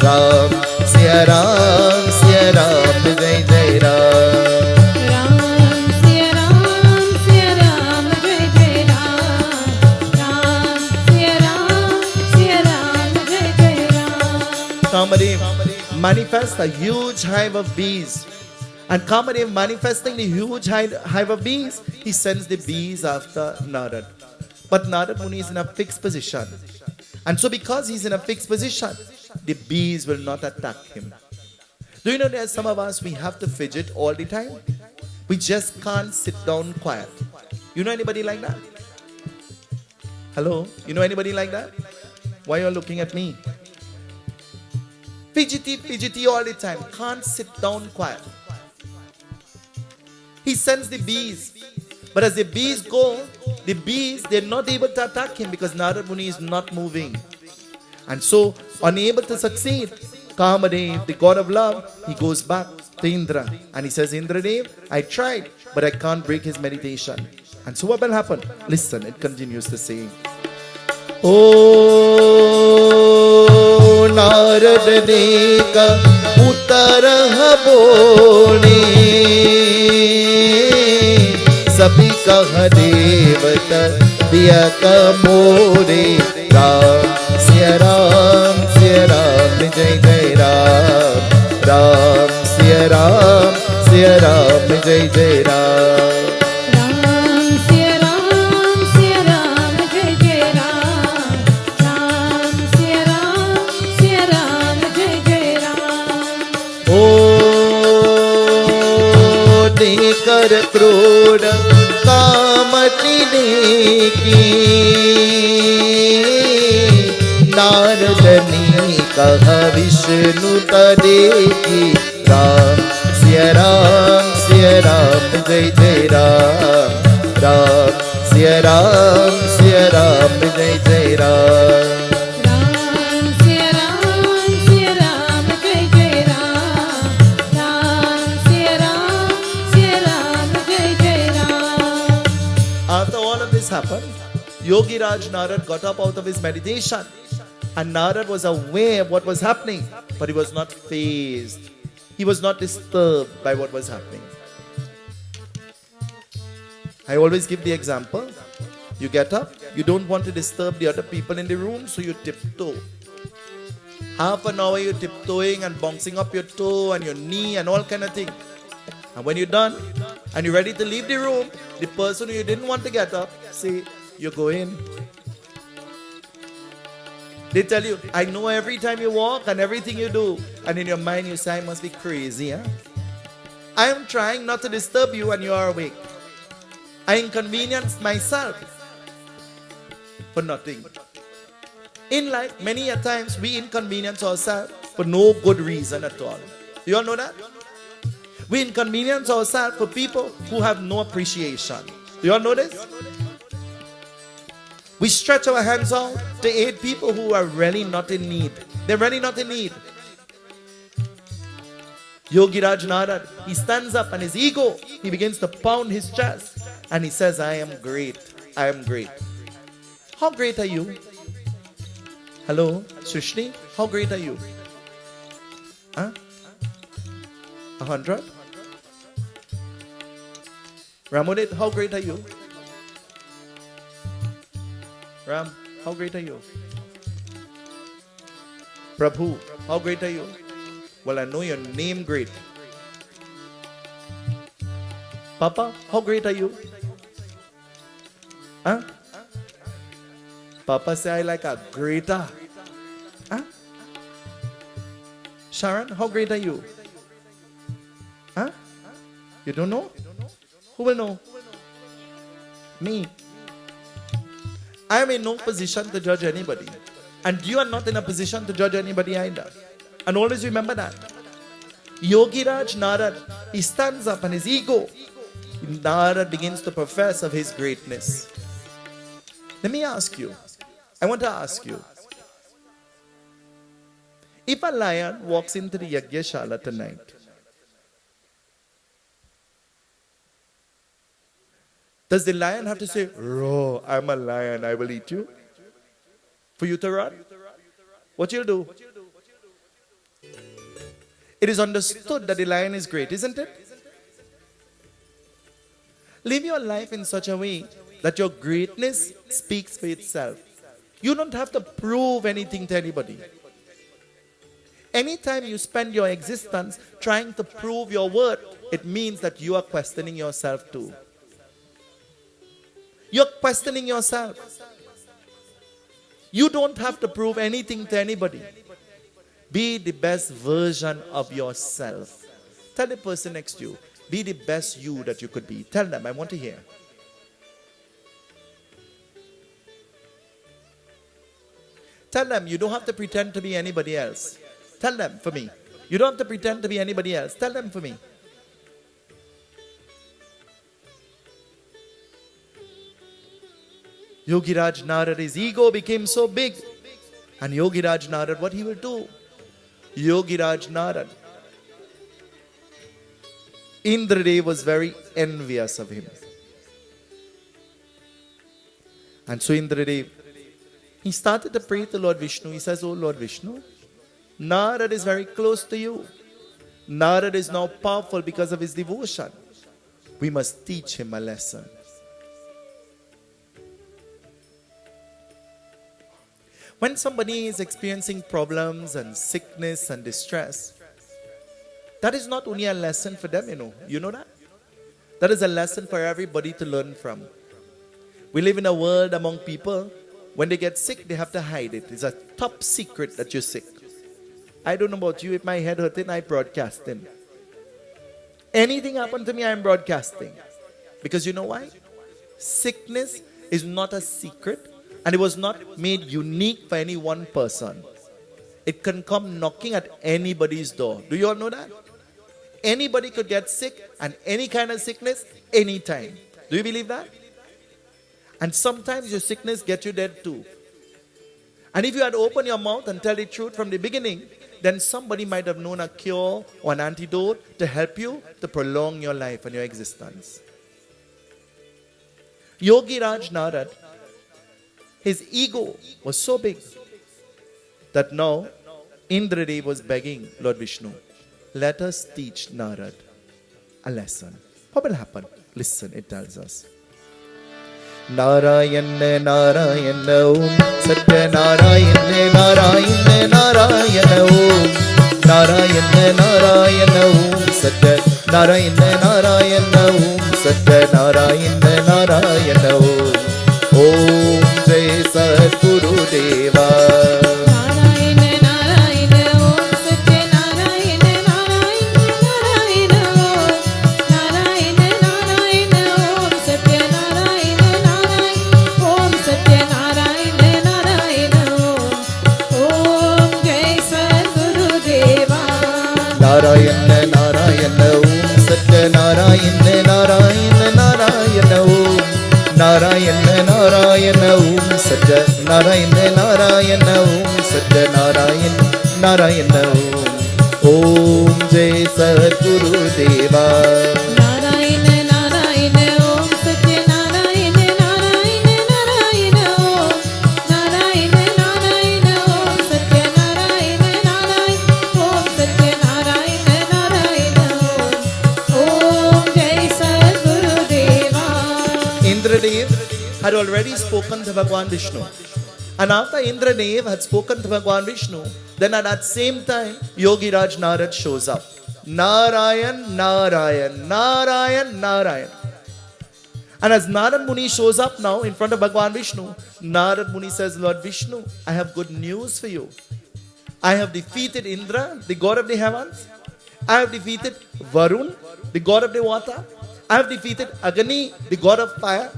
Ram Siya Ram Siya Ram Jai Jai Ram Kamadev manifests a huge hive of bees. And Kamadev manifesting the huge hive of bees, he sends the bees after Narad. But Narad Muni is in a fixed position. And so because he's in a fixed position, the bees will not attack him. Do you know that some of us, we have to fidget all the time? We just can't sit down quiet. You know anybody like that? Hello? You know anybody like that? Why are you looking at me? Fidgety all the time. Can't sit down quiet. He sends the bees. But as the bees go, they're not able to attack him because Narada Muni is not moving. And so, unable to succeed, Kamadev, the god of love, he goes back to Indra. And he says, Indradev, I tried, but I can't break his meditation. And so what will happen? Listen, it continues to say, O Narad Deka Utara Boni Sabhi Kaha Devata Diya Ka More Ram Siya Ram Siya Ram Jai Jai Ram Ram Siya Ram Siya Ram Jai Jai Ram कर क्रोध कामति की नारदनी कह विष्णु तदेकी राम सिया राम जय जय राम राम सिया राम जय जय Ram happened. Yogi Raj Narad got up out of his meditation and Narad was aware of what was happening, but he was not fazed. He was not disturbed by what was happening. I always give the example. You get up, you don't want to disturb the other people in the room, so you tiptoe. Half an hour you're tiptoeing and bouncing up your toe and your knee and all kind of thing. And when you're done and you're ready to leave the room, the person who you didn't want to get up, say, you go in. They tell you, I know every time you walk and everything you do. And in your mind you say, I must be crazy. Huh? I am trying not to disturb you and you are awake. I inconvenienced myself for nothing. In life, many a times we inconvenience ourselves for no good reason at all. You all know that? We inconvenience ourselves for people who have no appreciation. Do you all know this? We stretch our hands out to aid people who are really not in need. They're really not in need. Yogi Raj Narad, he stands up and his ego, he begins to pound his chest and he says, I am great. I am great. How great are you? Hello, Srishni, how great are you? Huh? 100? Ramonit, how great are you? Ram, how great are you? Prabhu, how great are you? Well, I know your name great. Papa, how great are you? Huh? Papa say I like a greater. Huh? Sharon, how great are you? You don't know? Who will know? Me. I am in no position to judge anybody. And you are not in a position to judge anybody either. And always remember that. Yogi Raj Narad, he stands up and his ego, Narad begins to profess of his greatness. Let me ask you, I want to ask you, if a lion walks into the Yagyashala tonight, does the lion have to say, "Roar, I'm a lion, I will eat you"? For you to run? What you'll do? It is understood that the lion is great, isn't it? Live your life in such a way that your greatness speaks for itself. You don't have to prove anything to anybody. Anytime you spend your existence trying to prove your worth, it means that you are questioning yourself too. You're questioning yourself. You don't have to prove anything to anybody. Be the best version of yourself. Tell the person next to you, be the best you that you could be. Tell them, I want to hear. Tell them, you don't have to pretend to be anybody else. Tell them for me. You don't have to pretend to be anybody else. Tell them for me. Yogi Raj Narad, his ego became so big. And Yogi Raj Narad, what he will do? Yogi Raj Narad, Indra was very envious of him. And so Indra, he started to pray to Lord Vishnu. He says, "Oh Lord Vishnu, Narad is very close to you. Narad is now powerful because of his devotion. We must teach him a lesson." When somebody is experiencing problems and sickness and distress, that is not only a lesson for them, You know that? That is a lesson for everybody to learn from. We live in a world among people, when they get sick, they have to hide it. It's a top secret that you're sick. I don't know about you, if my head hurting, I broadcasting. Anything happened to me, I'm broadcasting. Because you know why? Sickness is not a secret. And it was not made unique for any one person. It can come knocking at anybody's door. Do you all know that? Anybody could get sick and any kind of sickness anytime. Do you believe that? And sometimes your sickness gets you dead too. And if you had opened your mouth and tell the truth from the beginning, then somebody might have known a cure or an antidote to help you to prolong your life and your existence. Yogi Raj Narad, his ego was so big that now Indra was begging Lord Vishnu, let us teach Narad a lesson. What will happen? Listen, it tells us. Narayana Narayana Om Satya Narayana Narayana Narayana Om Narayana Narayana Om Satya Narayana Narayana Om Satya Narayana Narayana Om Om Jai Sadguru Deva.
Narayana Narayana Om Satya Narayana Narayana Narayana Narayana Narayana Om Satya Narayana Narayana Om Satya Narayana Narayana Om Jai Sadguru Deva.
Narayana Narayana Om Satya Narayana Narayana Narayana Om Narayana Narayana Om Satya Narayana Narayana Om Satya Narayana Narayana Om Jai Sadguru Deva.
Narayana Narayana Om Satya Narayana Narayana Narayana Narayana Narayana Om Satya Narayana Narayana Om Satya Narayana Narayana Om Jai Sadguru Deva.
Indradev had already spoken to Bhagwan Vishnu. And after Indradev had spoken to Bhagwan Vishnu, then at that same time, Yogi Raj Narad shows up. Narayan, Narayan, Narayan, Narayan. And as Narad Muni shows up now in front of Bhagwan Vishnu, Narad Muni says, Lord Vishnu, I have good news for you. I have defeated Indra, the god of the heavens, I have defeated Varun, the god of the water. I have defeated Agni, the god of fire.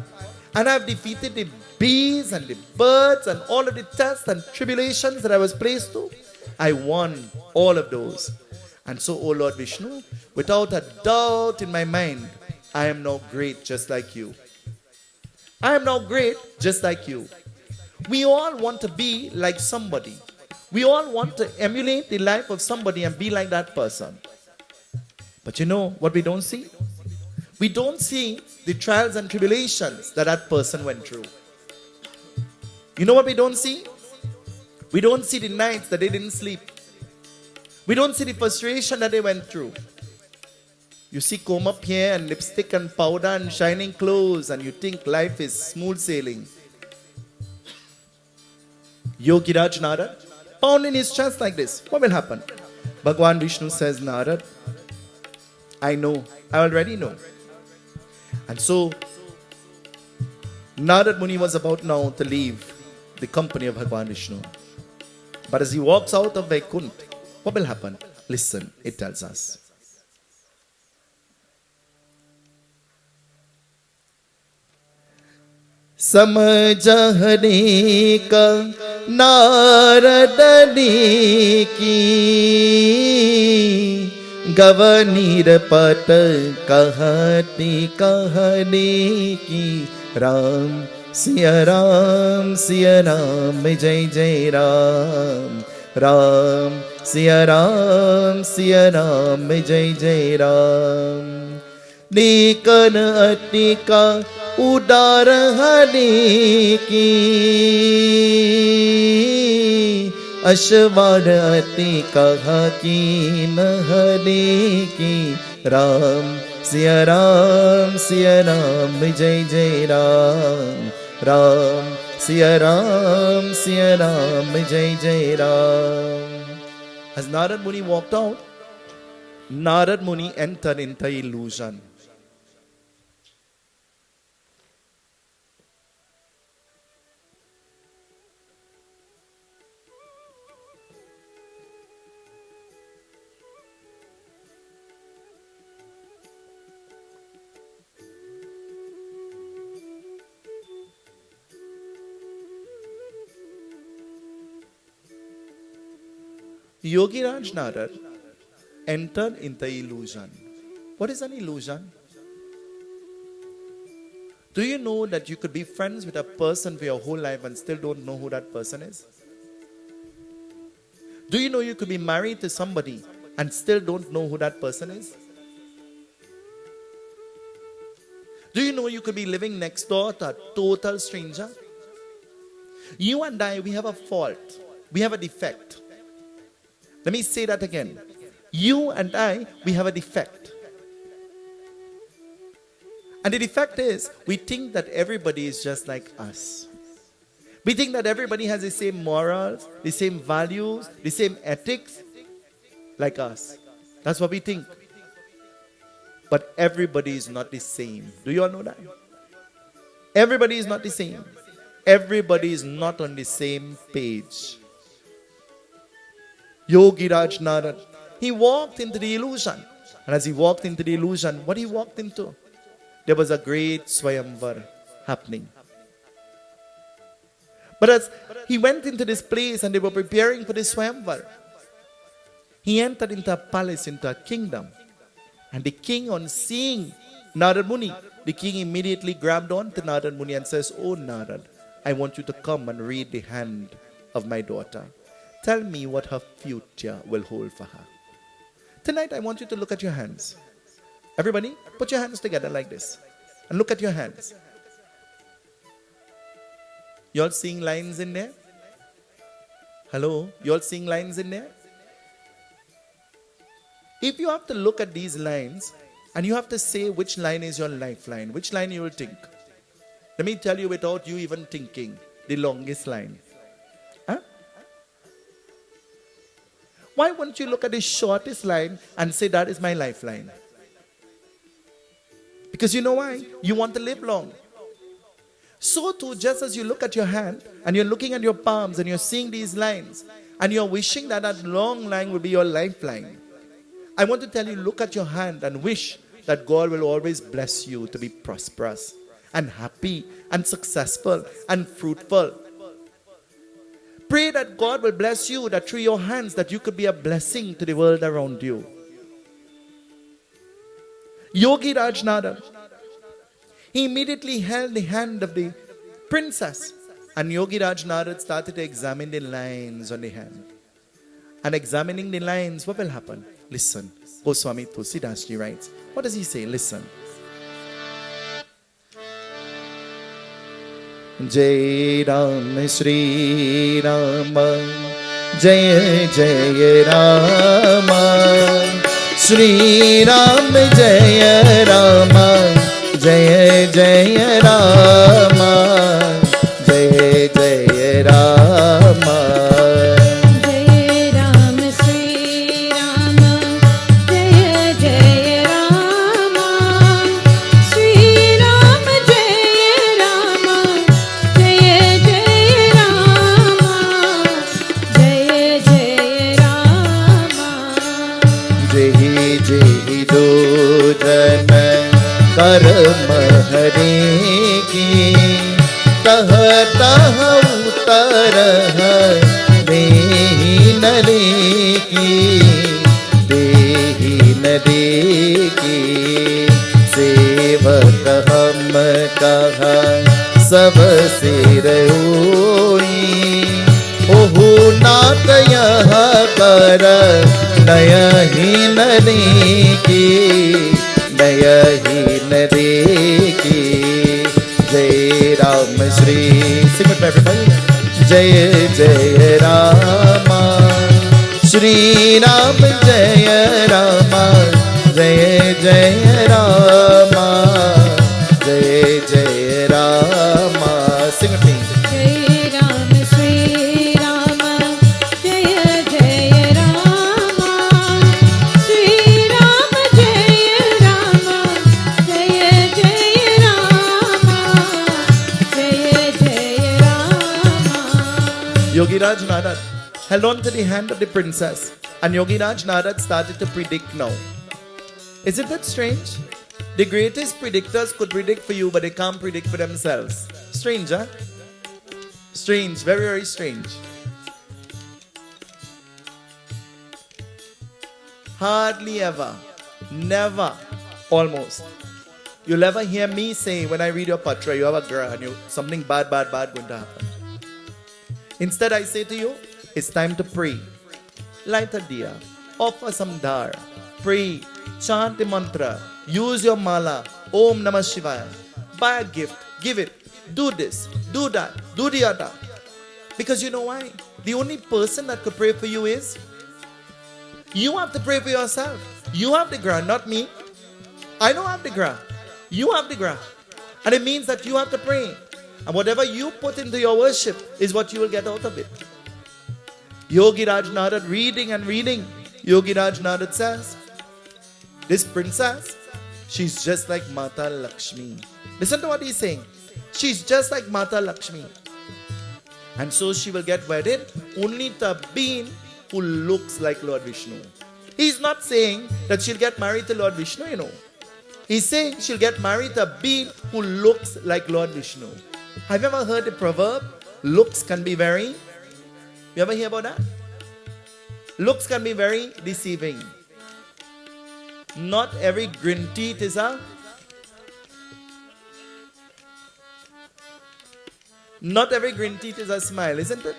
And I have defeated the bees and the birds and all of the tests and tribulations that I was placed to. I won all of those. And so, O Lord Vishnu, without a doubt in my mind, I am now great just like you. I am now great just like you. We all want to be like somebody. We all want to emulate the life of somebody and be like that person. But you know what we don't see? We don't see the trials and tribulations that that person went through. You know what we don't see? We don't see the nights that they didn't sleep. We don't see the frustration that they went through. You see comb up here and lipstick and powder and shining clothes and you think life is smooth sailing. Yogiraj Narada, pound in his chest like this. What will happen? Bhagwan Vishnu says, Narada, I know. I already know. And so, Narada Muni was about now to leave the company of Bhagwan Vishnu. But as he walks out of Vaikuntha, what will happen? Listen, it tells us. समझने का नारदनी की गवनीर पट कहती कहने की राम सिया राम जय जय राम राम सिया राम जय जय राम नेकन अटिका उदार हने की अश्वार अति कहा की नहने की राम सिया राम जय जय राम राम सिया राम जय जय Ram. As Narada Muni walked out, Narada Muni entered into illusion. Yogiraj Narada entered into illusion. What is an illusion? Do you know that you could be friends with a person for your whole life and still don't know who that person is? Do you know you could be married to somebody and still don't know who that person is? Do you know you could be living next door to a total stranger? You and I, we have a fault. We have a defect. Let me say that again. You and I, we have a defect. And the defect is, we think that everybody is just like us. We think that everybody has the same morals, the same values, the same ethics like us. That's what we think. But everybody is not the same. Do you all know that? Everybody is not the same. Everybody is not on the same page. Yogiraj Narada, he walked into the illusion. And as he walked into the illusion, what he walked into? There was a great Swayamvar happening. But as he went into this place and they were preparing for this Swayamvar, he entered into a palace, into a kingdom. And the king, on seeing Narada Muni, the king immediately grabbed on to Narada Muni and says, "Oh Narada, I want you to come and read the hand of my daughter. Tell me what her future will hold for her." Tonight, I want you to look at your hands. Everybody, put your hands together like this. And look at your hands. You all seeing lines in there? Hello? You all seeing lines in there? If you have to look at these lines, and you have to say which line is your lifeline, which line you will think. Let me tell you without you even thinking, the longest line. Huh? Why won't you look at the shortest line and say that is my lifeline? Because you know why? You want to live long. So too, just as you look at your hand and you're looking at your palms and you're seeing these lines and you're wishing that that long line will be your lifeline. I want to tell you, look at your hand and wish that God will always bless you to be prosperous and happy and successful and fruitful. Pray that God will bless you, that through your hands that you could be a blessing to the world around you. Yogi Raj Narada, he immediately held the hand of the princess, and Yogi Raj Narada started to examine the lines on the hand. And examining the lines, what will happen? Listen. Goswami Tulsidas Ji writes, what does he say? Listen. Jai Ram Shri Rama, Jai Jai Rama, Shri Ram Jai Rama, Jai Jai Rama, Jai Jai Rama.
Jai Ram Shri Rama, Jai Jai Rama, Shri Ram Jai Rama, Jai Jai Rama, Jai Jai Rama.
Jai Jai do jan karm Hare ki, tah tah utar dehi nare ki, dehi nare ki, sevat hum kaha sab sir hoi, ohu naat yah kar naya hi nare ki, naya hi nare ki. Jai Ram Shri, sing it everybody. Jai Jai Rama, Shri Ram Jai Rama, Jai Jai Rama, Jai Jai Rama. Sing it please.
Jai Ram Shri Rama, Jai Jai Rama, Shri Ram Jai Rama, Jai Jai Rama, Jai Jai Rama.
Yogi Raj Narad held on to the hand of the princess, and Yogi Raj Narad started to predict now. Isn't that strange? The greatest predictors could predict for you, but they can't predict for themselves. Strange, huh? Strange, very, very strange. Hardly ever, never, almost. You'll ever hear me say when I read your patra, you have a girl and something bad going to happen. Instead, I say to you, it's time to pray. Light a diya, offer some dar, pray, chant the mantra, use your mala, Om Namah Shivaya, buy a gift, give it, do this, do that, do the other. Because you know why? The only person that could pray for you is you have to pray for yourself. You have the grant, not me. I don't have the grant. You have the grant. And it means that you have to pray. And whatever you put into your worship is what you will get out of it. Yogi Raj Narad reading and reading. Yogi Raj Narad says, this princess, she's just like Mata Lakshmi. Listen to what he's saying. She's just like Mata Lakshmi. And so she will get wedded only to a being who looks like Lord Vishnu. He's not saying that she'll get married to Lord Vishnu, you know. He's saying she'll get married to a being who looks like Lord Vishnu. Have you ever heard the proverb? Looks can be very... You ever hear about that? Looks can be very deceiving. Not every green teeth is a... Not every green teeth is a smile, isn't it?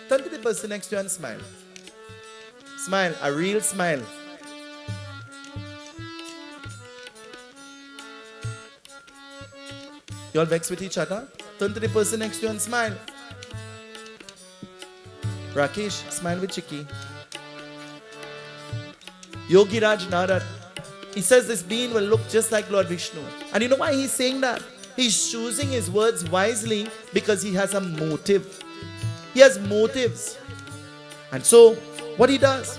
Turn to the person next to you and smile. Smile, a real smile. You all vexed with each other? Turn to the person next to you and smile. Rakesh, smile with Chiki. Yogi Raj Narad, he says this being will look just like Lord Vishnu. And you know why he's saying that? He's choosing his words wisely because he has a motive. He has motives. And so, what he does,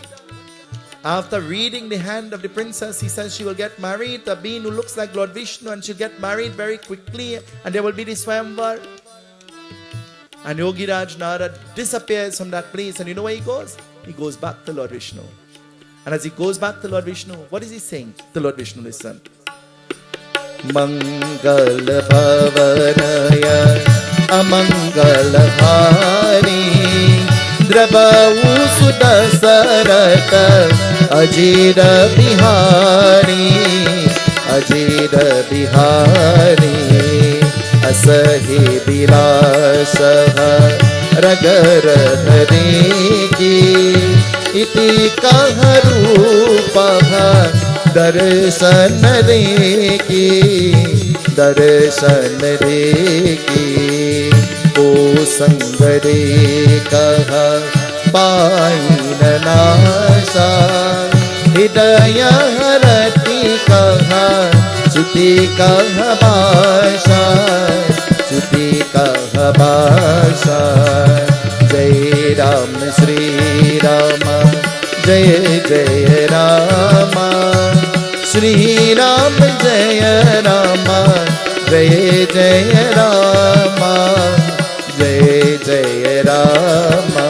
after reading the hand of the princess, he says she will get married to a being who looks like Lord Vishnu, and she'll get married very quickly, and there will be the Swayamvar. And Yogi Raj Narad disappears from that place, and you know where he goes? He goes back to Lord Vishnu. And as he goes back to Lord Vishnu, what is he saying to Lord Vishnu? Listen. Mangal bhavanaya amangal hari Drabau sudasarata ajira bihari ajira bihari asahi bilasha ragar ki iti kaharupaha darshan ki o sangare kaha pain nasha hidaya harati kaha suti kaha basha jai ram shri rama jai jai rama Shri Ram Jaya Rama Jaya Jaya Rama Jaya Jaya Rama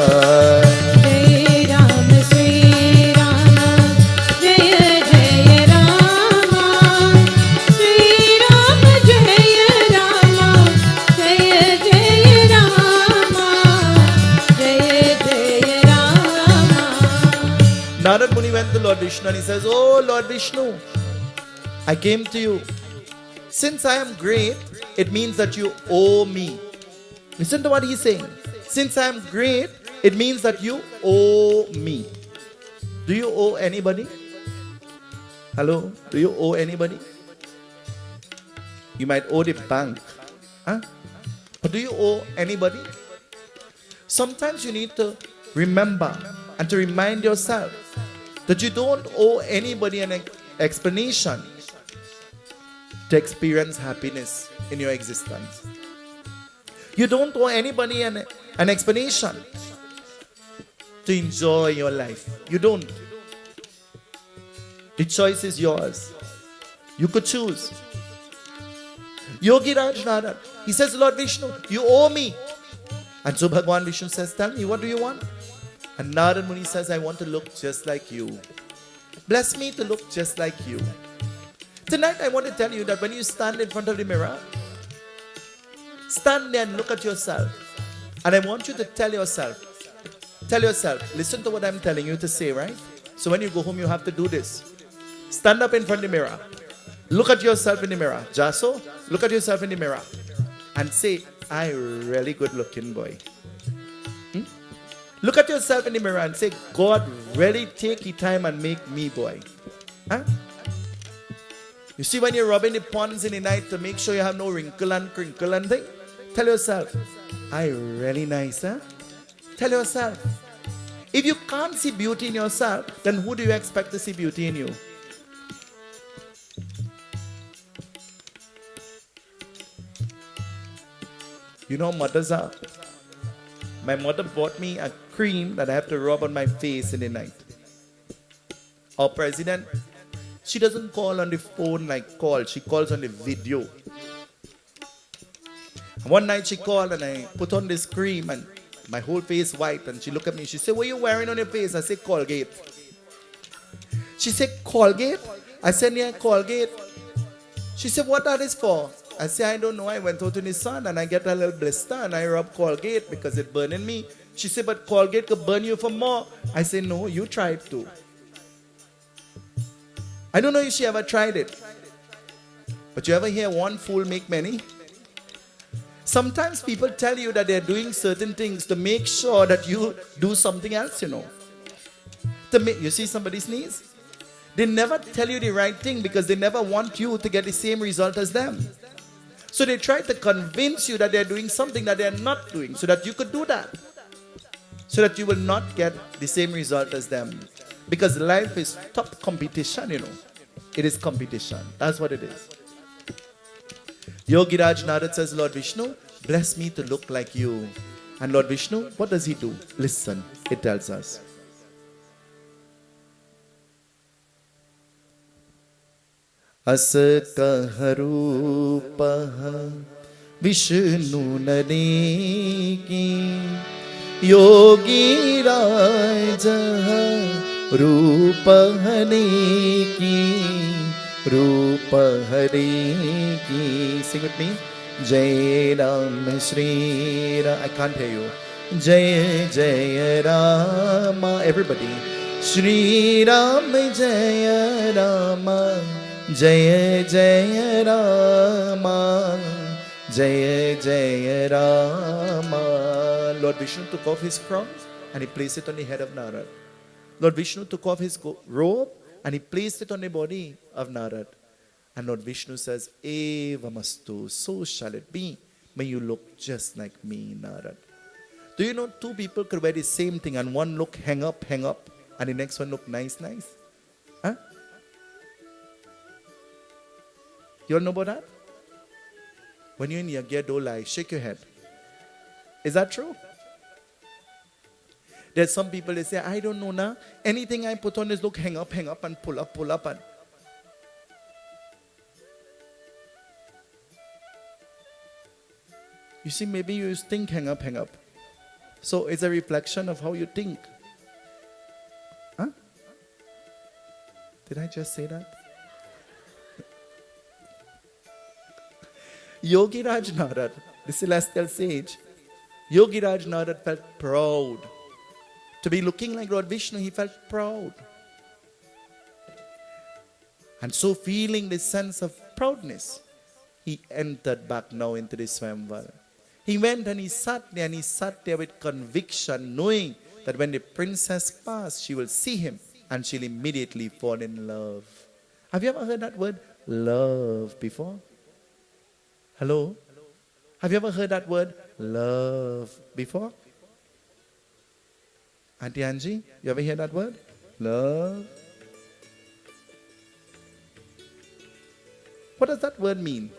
Jai Ram Shri Rama Jaya Jaya Rama Shri Ram Jaya Rama Jaya Jaya Rama Jaya Jaya Rama.
Narad Muni went to Lord Vishnu and he says, oh Lord Vishnu, I came to you. Since I am great, it means that you owe me. Listen to what he's saying. Since I am great, it means that you owe me. Do you owe anybody? Hello? Do you owe anybody? You might owe the bank. Huh? But do you owe anybody? Sometimes you need to remember and to remind yourself that you don't owe anybody an explanation to experience happiness in your existence. You don't owe anybody an explanation to enjoy your life. You don't. The choice is yours. You could choose. Yogi Raj Narad, he says, Lord Vishnu, you owe me. And so Bhagwan Vishnu says, tell me, what do you want? And Narad Muni says, I want to look just like you. Bless me to look just like you. Tonight I want to tell you that when you stand in front of the mirror, stand there and look at yourself. And I want you to tell yourself, listen to what I'm telling you to say, right? So when you go home, you have to do this. Stand up in front of the mirror. Look at yourself in the mirror. Jaso, look at yourself in the mirror. And say, I'm really good looking boy. Look at yourself in the mirror and say, God really take the time and make me boy. Huh? You see when you're rubbing the ponds in the night to make sure you have no wrinkle and crinkle and thing? Tell yourself, I really nice, huh? Tell yourself. If you can't see beauty in yourself, then who do you expect to see beauty in you? You know mothers are. My mother bought me a cream that I have to rub on my face in the night. Our president, she doesn't call on the phone like call. She calls on the video. One night she called and I put on this cream and my whole face white. And she looked at me. She said, what are you wearing on your face? I said, Colgate. She said, Colgate? I said, yeah, Colgate. She said, what are this for? I said, I don't know. I went out in the sun and I get a little blister and I rub Colgate because it burning me. She said, but Colgate could burn you for more. I said, no, you tried to. I don't know if she ever tried it. But you ever hear one fool make many? Sometimes people tell you that they're doing certain things to make sure that you do something else, you know. You see somebody sneeze? They never tell you the right thing because they never want you to get the same result as them. So they try to convince you that they're doing something that they're not doing so that you could do that. So that you will not get the same result as them. Because life is top competition, you know. It is competition. That's what it is. Yogi Raj Narad says, Lord Vishnu, bless me to look like you. And Lord Vishnu, what does he do? Listen, it tells us. Asakaharupaha Vishnu Nariki Yogi Raja रूप हरे की, रूप हरे की. Sing with me. Jai Ram Shri Ram. I can't hear you. Jai Jai Rama. Everybody. Shri Ram Jai Rama. Jai Jai Rama. Jai Jai Rama. Lord Vishnu took off his crown and he placed it on the head of Narada. Lord Vishnu took off his robe and he placed it on the body of Narada. And Lord Vishnu says, Evamastu, so shall it be. May you look just like me, Narada. Do you know two people could wear the same thing and one look hang up, and the next one look nice? Huh? You all know about that? When you're in Yagya, don't lie. Shake your head. Is that true? There's some people, they say, I don't know now. Anything I put on is look hang up and pull up. And you see, maybe you think hang up. So it's a reflection of how you think. Huh? Did I just say that? Yogi Raj Narada, the celestial sage, Yogi Raj Narada felt proud. To be looking like Lord Vishnu, he felt proud. And so feeling this sense of proudness, he entered back now into the Swamvar. He went and he sat there with conviction, knowing that when the princess passed, she will see him and she'll immediately fall in love. Have you ever heard that word, love, before? Hello? Have you ever heard that word, love, before? Auntie Angie, you ever hear that word? Love. What does that word mean?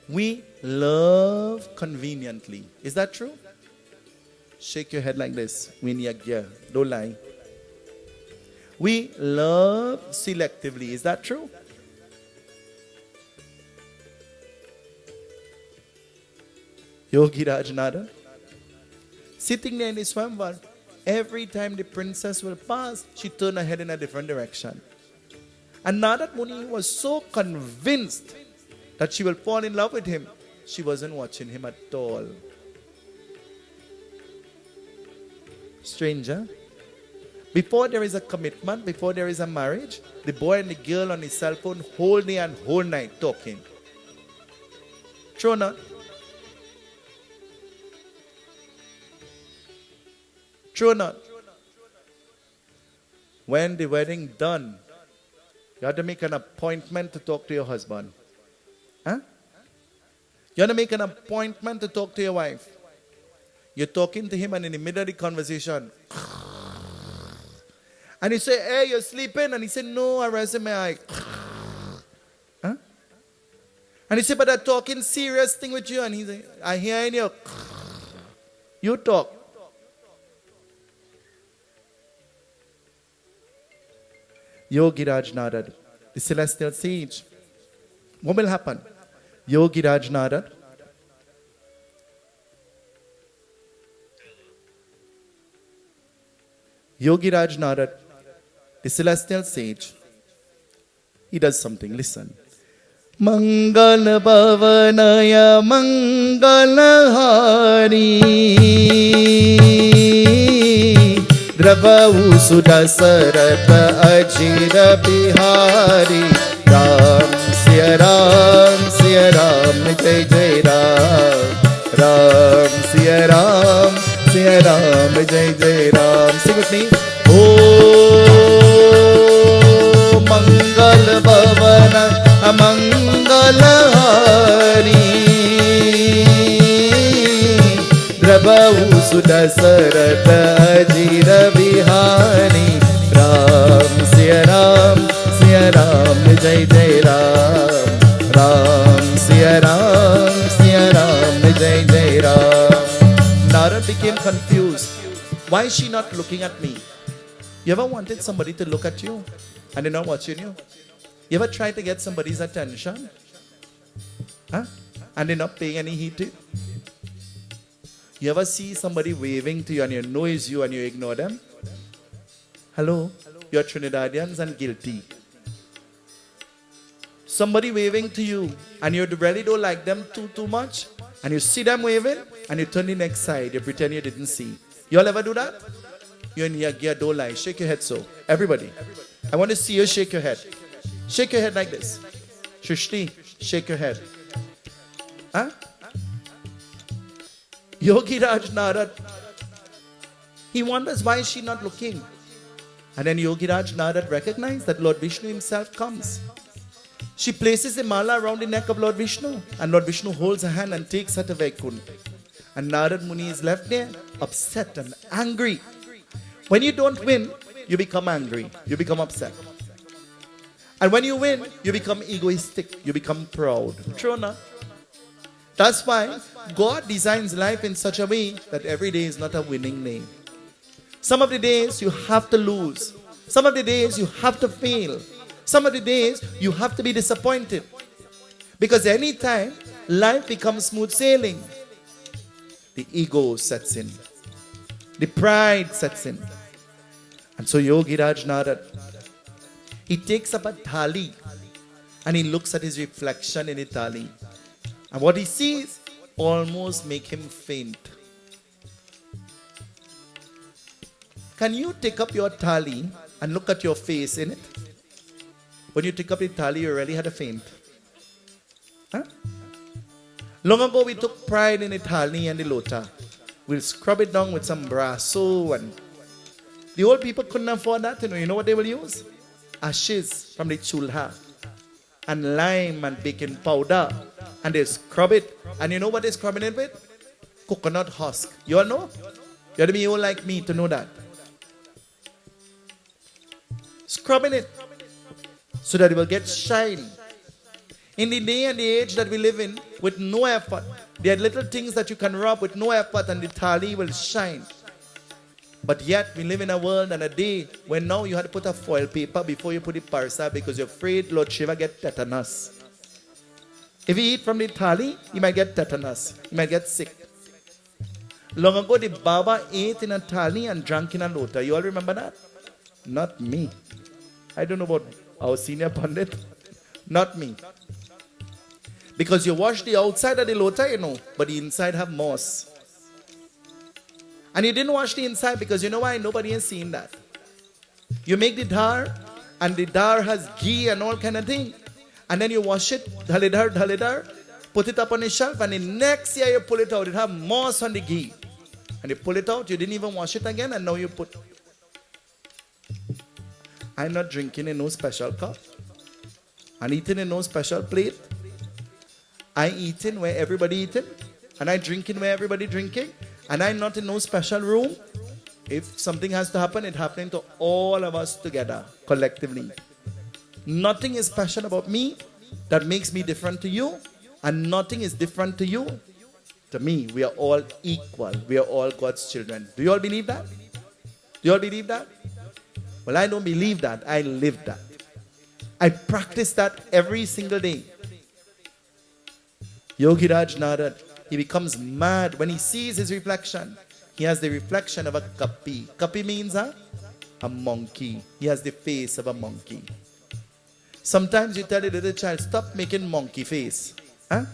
We love conveniently. Is that true? Shake your head like this. Don't lie. We love selectively. Is that true? Yogi Raj Narada, sitting there in the Swamvar, every time the princess will pass, she turned her head in a different direction. And Narada Muni was so convinced that she will fall in love with him, she wasn't watching him at all. Stranger, before there is a commitment, before there is a marriage, the boy and the girl on his cell phone whole day and whole night talking. True or not? True or not? When the wedding done, you have to make an appointment to talk to your husband. Huh? You have to make an appointment to talk to your wife. You're talking to him and in the middle of the conversation, and you say, hey, you're sleeping? And he said, no, I rest my eye. Huh? And he said, but I'm talking serious thing with you. And he said, I hear in you. You talk. Yogi Raj Narada, the celestial sage. What will happen? Yogi Raj Narada the celestial sage, he does something. Listen. Mangal Bhavanaya Mangalahari Drabau Sudasarata Ajira Bihari Ram Siya Ram Siya Ram Jai Jai Ram Ram Siya Ram Siya Ram Jai Jai Ram. Sing with me. Oh Mangal Bhavana Mangalahari Drabau Sudasarata Ajira Bihari Ram Siya Ram Siya Ram Jai Jai Ram Ram Siya Ram Siya Ram Jai Jai Ram. Narada became confused. Why is she not looking at me? You ever wanted somebody to look at you and they're not watching you? You ever tried to get somebody's attention? Huh? And they're not paying any heed to you? You ever see somebody waving to you and you know it's you and you ignore them? Hello? You're Trinidadians and guilty. Somebody waving to you and you really don't like them too much, and you see them waving and you turn the next side, you pretend you didn't see. You all ever do that? You're in your gear, don't lie. Shake your head so. Everybody. I want to see you shake your head. Shake your head like this. Shrishti, shake your head. Huh? Yogi Raj Narada, he wonders why is she not looking. And then Yogi Raj Narada recognized that Lord Vishnu himself comes. She places the mala around the neck of Lord Vishnu, and Lord Vishnu holds her hand and takes her to Vaikuntha. And Narada Muni is left there, upset and angry. When you don't win, you become angry, you become upset. And when you win, you become egoistic, you become proud. True or not? That's why God designs life in such a way that every day is not a winning day. Some of the days you have to lose. Some of the days you have to fail. Some of the days you have to be disappointed. Because anytime life becomes smooth sailing, the ego sets in. The pride sets in. And so Yogi Raj Narada, he takes up a thali and he looks at his reflection in the thali. And what he sees almost make him faint. Can you take up your thali and look at your face in it? When you take up the thali, you already had a faint. Huh? Long ago, we took pride in the thali and the lota. We'll scrub it down with some brasso, and the old people couldn't afford that. You know what they will use? Ashes from the chulha and lime and baking powder, and they scrub it. And you know what they're scrubbing it with? Coconut husk. You all know? You have to be old like me to know that. Scrubbing it so that it will get shiny. In the day and the age that we live in, with no effort, there are little things that you can rub with no effort and the thali will shine. But yet, we live in a world and a day when now you have to put a foil paper before you put the parsa because you're afraid Lord Shiva get tetanus. If he eat from the thali, he might get tetanus. He might get sick. Long ago, the Baba ate in a thali and drank in a lota. You all remember that? Not me. I don't know about our senior Pundit. Not me. Because you wash the outside of the lota, you know, but the inside have moss. And you didn't wash the inside because you know why? Nobody has seen that. You make the dar, and the dar has ghee and all kind of thing. And then you wash it, dhalidar, put it up on the shelf, and the next year you pull it out, it have moss on the ghee. And you pull it out, you didn't even wash it again, and now you put. I'm not drinking in no special cup. I'm eating in no special plate. I eating where everybody eating. And I drinking where everybody drinking. And I'm not in no special room. If something has to happen, it's happening to all of us together, collectively. Nothing is special about me that makes me different to you. And nothing is different to you. To me, we are all equal. We are all God's children. Do you all believe that? Do you all believe that? Well, I don't believe that. I live that. I practice that every single day. Yogi Raj Narada, he becomes mad when he sees his reflection. He has the reflection of a kapi. Kapi means a monkey. He has the face of a monkey. Sometimes you tell the little child, stop making monkey face. Huh?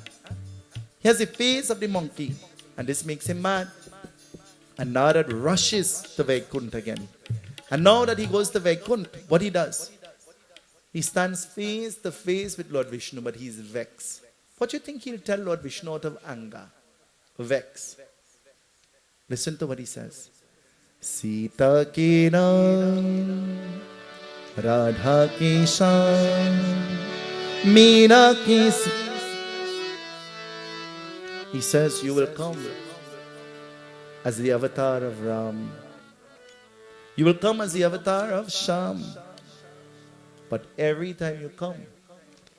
He has the face of the monkey. And this makes him mad. And Narada rushes to Vaikuntha again. And now that he goes to Vaikuntha, what he does? He stands face to face with Lord Vishnu, but he's vexed. What do you think he'll tell Lord Vishnu out of anger? Vex. Listen to what he says. Sita ke naam, Radha ke shaan, Meera ke. He says, you will come as the avatar of Ram. You will come as the avatar of Sham. But every time you come,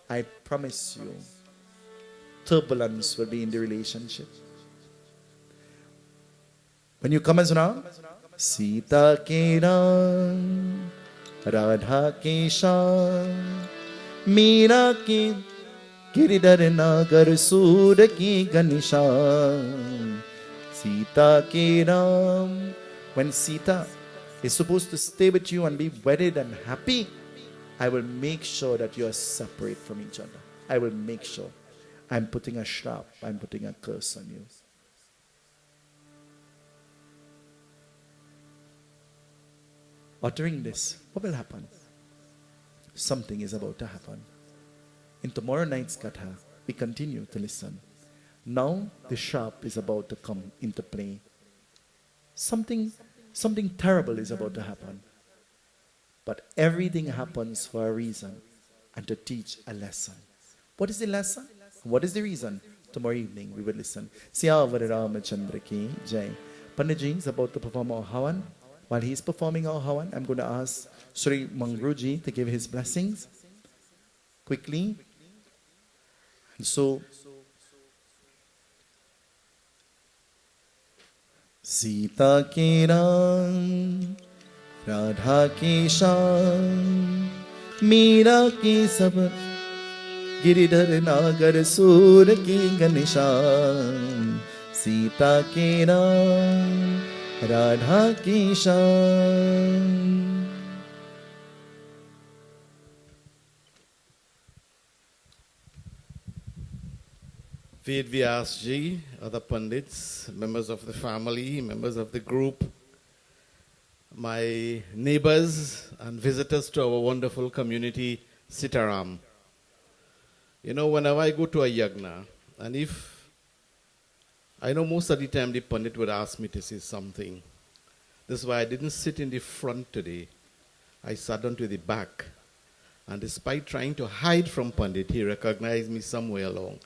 I promise you, turbulence will be in the relationship. When you come as Ram, Sita ke Ram, Radha ke Shan, Meera ke Giridhar Nagar Sud ki Ganeshan, Sita ke Ram. When Sita is supposed to stay with you and be wedded and happy, I will make sure that you are separate from each other. I will make sure. I'm putting a shrap, I'm putting a curse on you. Uttering this, what will happen? Something is about to happen. In tomorrow night's katha, we continue to listen. Now the sharp is about to come into play. Something terrible is about to happen. But everything happens for a reason and to teach a lesson. What is the lesson? What is the reason? Tomorrow evening we will listen. Siyavar Ramachandra ki Jai. Panditji is about to perform our Havan. While he is performing our Havan, I'm going to ask Sri Mangruji to give his blessings quickly. And so, Sita ke Ram, Radha ki Shan, Meera ki Sabar, Giridhar Nagar Sur ki Ganeshan. Sita ke Ram, Radha ki Shan.
Ved Vyasji, other Pundits, members of the family, members of the group, my neighbors and visitors to our wonderful community, Sitaram. You know, whenever I go to a yagna, and if I know most of the time the Pundit would ask me to say something. That's why I didn't sit in the front today. I sat down to the back. And despite trying to hide from Pundit, he recognized me somewhere along.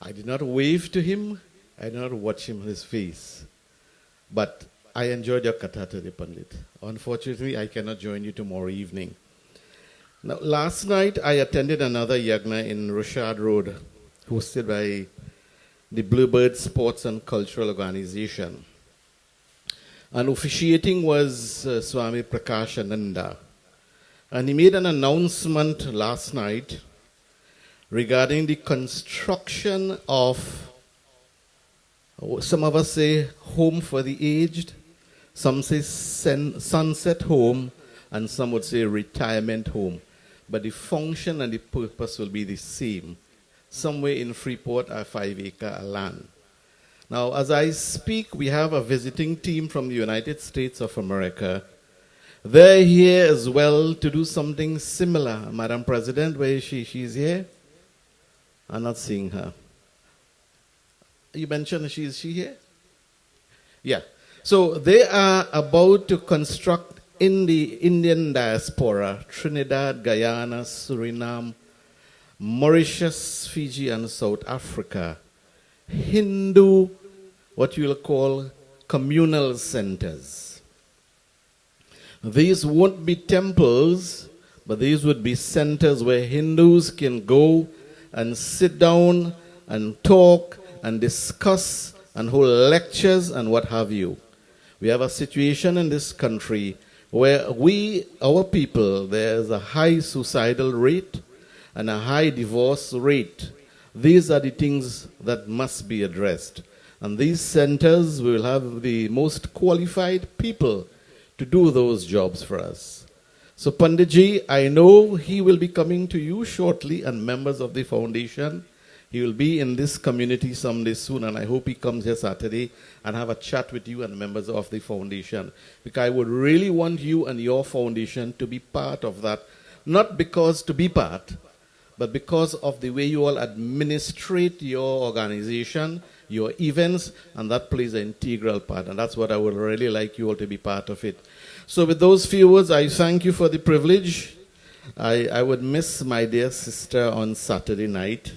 I did not wave to him. I did not watch him his face. But I enjoyed your katha today, Pundit. Unfortunately, I cannot join you tomorrow evening. Now, last night, I attended another yagna in Roshad Road, hosted by the Bluebird Sports and Cultural Organization. And officiating was Swami Prakash Ananda. And he made an announcement last night regarding the construction of, some of us say home for the aged, some say sunset home, and some would say retirement home. But the function and the purpose will be the same. Somewhere in Freeport, a 5-acre land. Now, as I speak, we have a visiting team from the United States of America. They're here as well to do something similar. Madam President, where is she? She's here? I'm not seeing her. You mentioned she here? Yeah. So they are about to construct in the Indian diaspora, Trinidad, Guyana, Suriname, Mauritius, Fiji, and South Africa, Hindu, what you will call communal centers. These won't be temples, but these would be centers where Hindus can go and sit down and talk and discuss and hold lectures and what have you. We have a situation in this country where our people, there's a high suicidal rate and a high divorce rate. These are the things that must be addressed. And these centers will have the most qualified people to do those jobs for us. So Panditji, I know he will be coming to you shortly, and members of the foundation. He will be in this community someday soon, and I hope he comes here Saturday and have a chat with you and members of the foundation. Because I would really want you and your foundation to be part of that. Not because to be part, but because of the way you all administrate your organization, your events, and that plays an integral part. And that's what I would really like you all to be part of it. So with those few words, I thank you for the privilege. I would miss my dear sister on Saturday night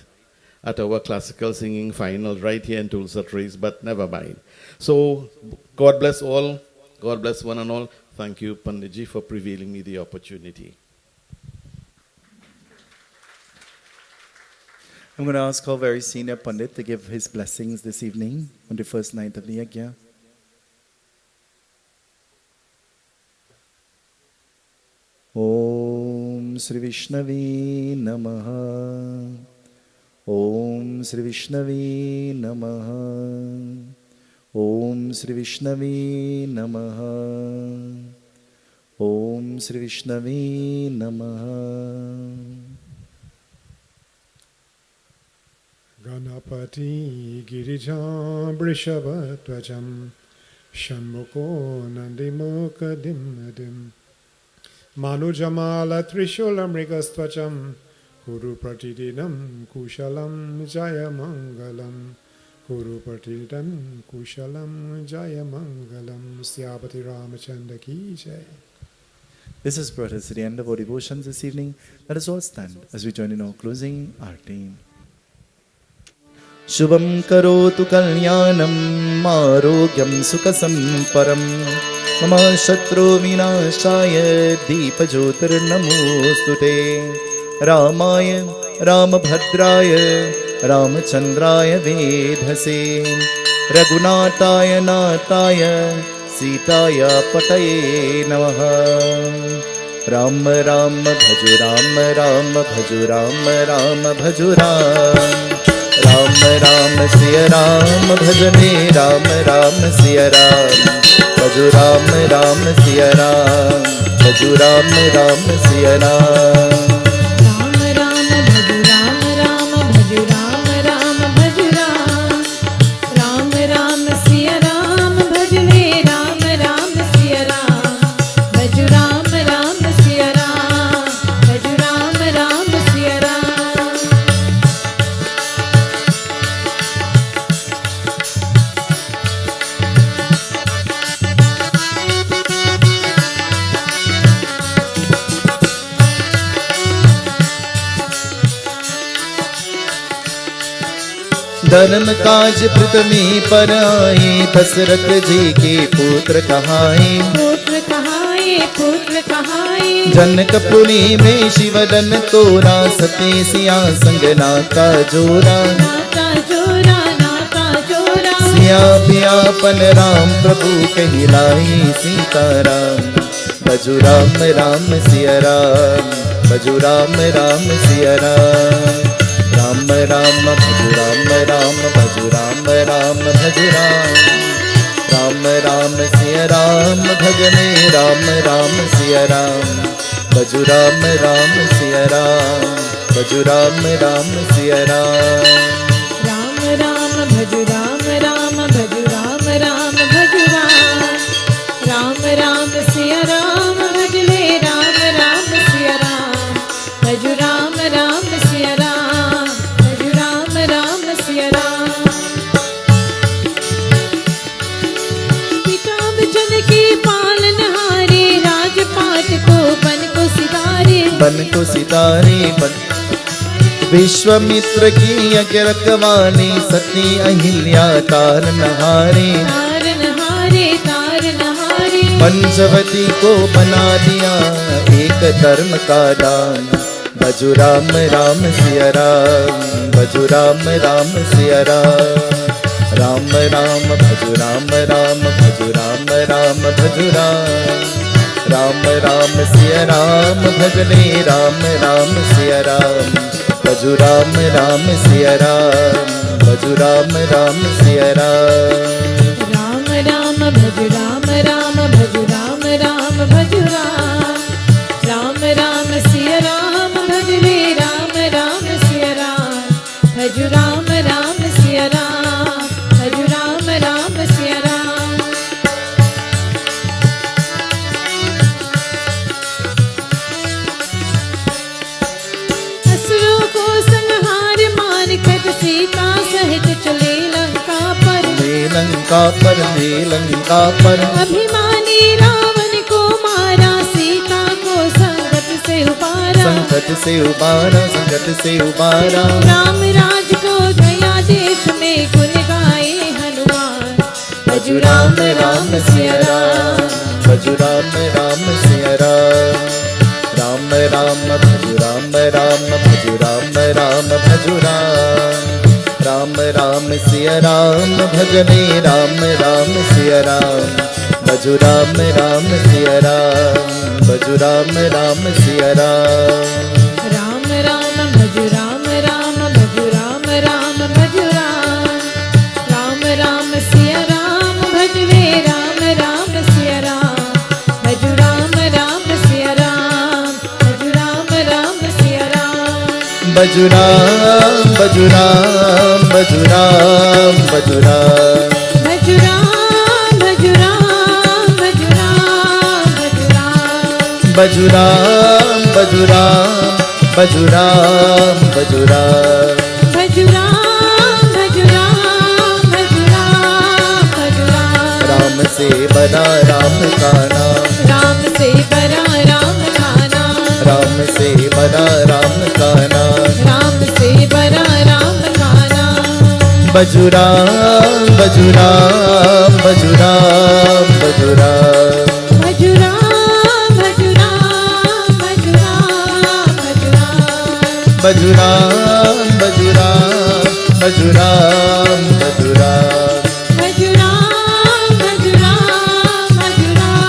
at our classical singing finals right here in Tulsa Trace, but never mind. So God bless all. God bless one and all. Thank you, Panditji, for prevailing me the opportunity.
I'm going to ask our very senior Pandit to give his blessings this evening on the first night of the Yagna. Om Sri Vishnavi Namaha. Om Sri Vishnavi Namaha. Om Shri विष्णवे नमः। ओम श्री विष्णवे नमः।
गणपति गिरिजावृषभध्वजं षण्मुखो नन्दिमुखदिं मानुजमालत्रिशूलमृगस्त्वचं कुरु प्रतिदिनं कुशलं जय मङ्गलं कुरु प्रतिदिनं कुशलं जय मङ्गलं। सियापति रामचंद्र की जय।
This has brought us to the end of our devotions this evening. Let us all stand as we join in our closing arti. Shubham karotu kalyanam arogyam sukhasamparam mama shatru vinashaya deepajyotir namostute Ramaya Ramabhadraya Ramachandraya vedhase Raghunataya Nataya Sitaya Pataye Namaha। Ram Ram Bhaju Ram Ram Bhaju Ram Ram Bhaju Ram Ram Ram Siya Ram Bhajane Ram Ram Siya Ram Bhaju Ram Ram Siya Ram Bhaju Ram Ram Siya Ram। धर्म काज प्रथमे पर आए दशरथ जी के पुत्र कहाए जनकपुरी में शिवदन तोरा सते सिया संग नाता जोरा सिया व्यापन राम प्रभु कहलाई सीताराम भजु राम राम सिया राम भजु राम राम सिया राम राम राम भजु राम राम भजु राम राम भजु राम राम राम सिया राम भजने राम राम सिया राम भजु राम राम सिया राम भजु राम राम सिया राम
राम राम भजु राम राम भजु राम राम भजु राम राम राम सिया राम भजले राम राम सिया राम भजु राम राम सिया राम भजु राम राम सिया राम। पिता वचन के पालनहारे राजपाट को बन को सितारे
बन विश्वामित्र की यज्ञ रखवाली सती अहिल्या तार नहारे पंचवती को बना दिया एक धर्म का दान भजु राम राम सिया राम भजु राम राम सिया राम राम राम भजु राम राम भजु राम राम भजु राम राम राम सिया राम भजने राम राम सिया राम भजु राम राम सिया राम भजु राम राम सिया राम
राम राम भजु राम राम भजु राम राम भजु राम राम राम सिया राम भजले राम राम सिया राम भजु राम राम सिया राम भजु राम राम सिया राम। असुरों को संहार मान कर सीता सहित चले लंका पर अभिमानी रावण को मारा सीता को संकट से उबारा राम राज को दया देश में गुण गाए हनुमान भजु राम राम सिया राम
भजु राम राम सिया राम राम राम भजु राम राम भजु राम राम भजु राम राम राम सिया राम भजने राम राम सिया राम भजु राम राम सिया राम भजु राम राम सिया राम
राम राम भजु राम राम भजु राम राम भजु राम राम राम सिया राम भजले
Bajuram, Bajuram, Bajuram, Bajuram.
Bajuram, Bajuram, Bajuram, Bajuram,
Bajuram, Bajuram, Bajuram, Bajuram.
Bajuram, Bajuram, Bajuram, Bajuram.
Ram से बना राम का नाम,
राम से बड़ा राम का नाम,
राम से बना राम का नाम.
राम से बड़ा राम का नाम.
Bajuram, Bajuram, Bajuram, Bajuram.
Bajuram, Bajuram, Bajuram, Bajuram.
Bajuram, Bajuram, Bajuram, Bajuram.
Bajuram, Bajuram, Bajuram,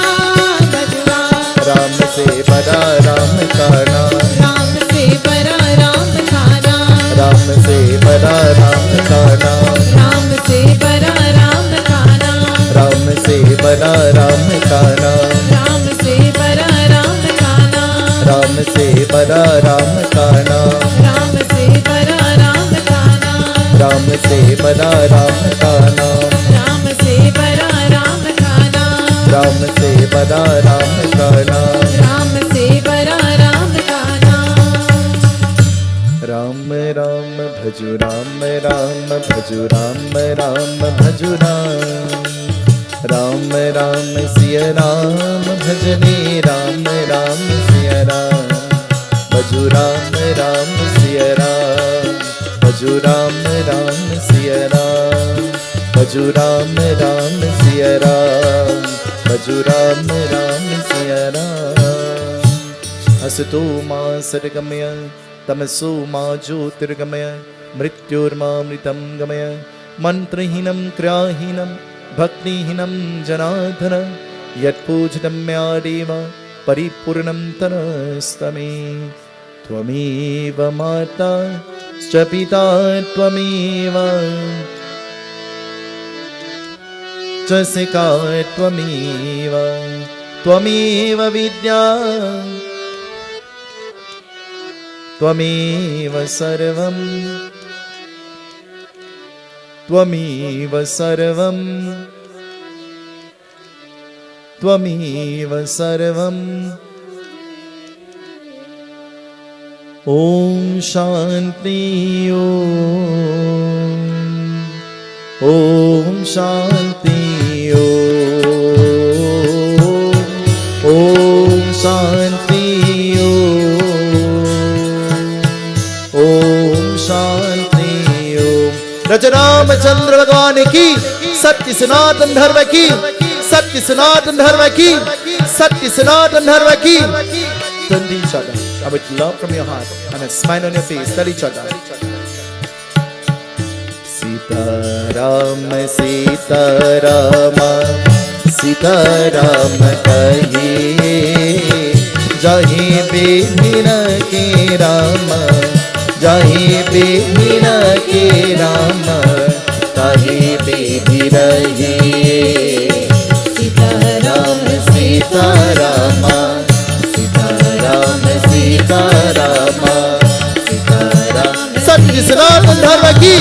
Bajuram.
Ram से बड़ा राम का नाम,
राम से बड़ा राम का नाम,
राम से बड़ा राम का नाम,
राम से बड़ा राम का नाम,
राम से बड़ा राम का नाम,
राम से बड़ा राम का नाम,
राम से बड़ा राम का नाम,
राम से बड़ा राम का नाम,
राम से बड़ा राम का नाम,
राम से बड़ा राम का नाम,
राम से बड़ा राम का नाम.
राम से बड़ा राम का नाम.
राम राम भजु राम राम भजु राम राम भजु राम. राम राम सिया राम भजने राम राम सिया राम. भजु राम राम सिया राम, भजु राम राम सिया राम, भजु राम राम सिया राम, भजु राम राम सिया राम. असतो मा सद्गमय तमसो मा ज्योतिर्गमय मृत्योर्मामृतं गमय. मंत्रहीनं क्रियाहीनं भक्तिहीनं जनार्दन यत्पूजितं मया देव परिपूर्णं तनस्तमे. त्वमेव माता च पिता त्वमेव च शिखा त्वमेव, त्वमेव विद्या त्वमेव सर्वं, त्वमेव सर्वं, त्वमेव सर्वं. ॐ शान्ति ॐ शान्ति ॐ शान्ति ॐ शान्ति. रज रामचंद्र भगवान की, सत्य सनातन धर्म की, सत्य सनातन धर्म की, सत्य सनातन धर्म की. Turn to each other and with love from your heart and a smile on your face, tell each other. Sitaram, Sitaram, Sitaram kahiye, jahi behin ke Ram, jahi behin ke Ram, tahi behi rahiye. Sitaram, Sitaram, Sitaram, Sitaram, Sitaram. सत्य सनातन धर्म की.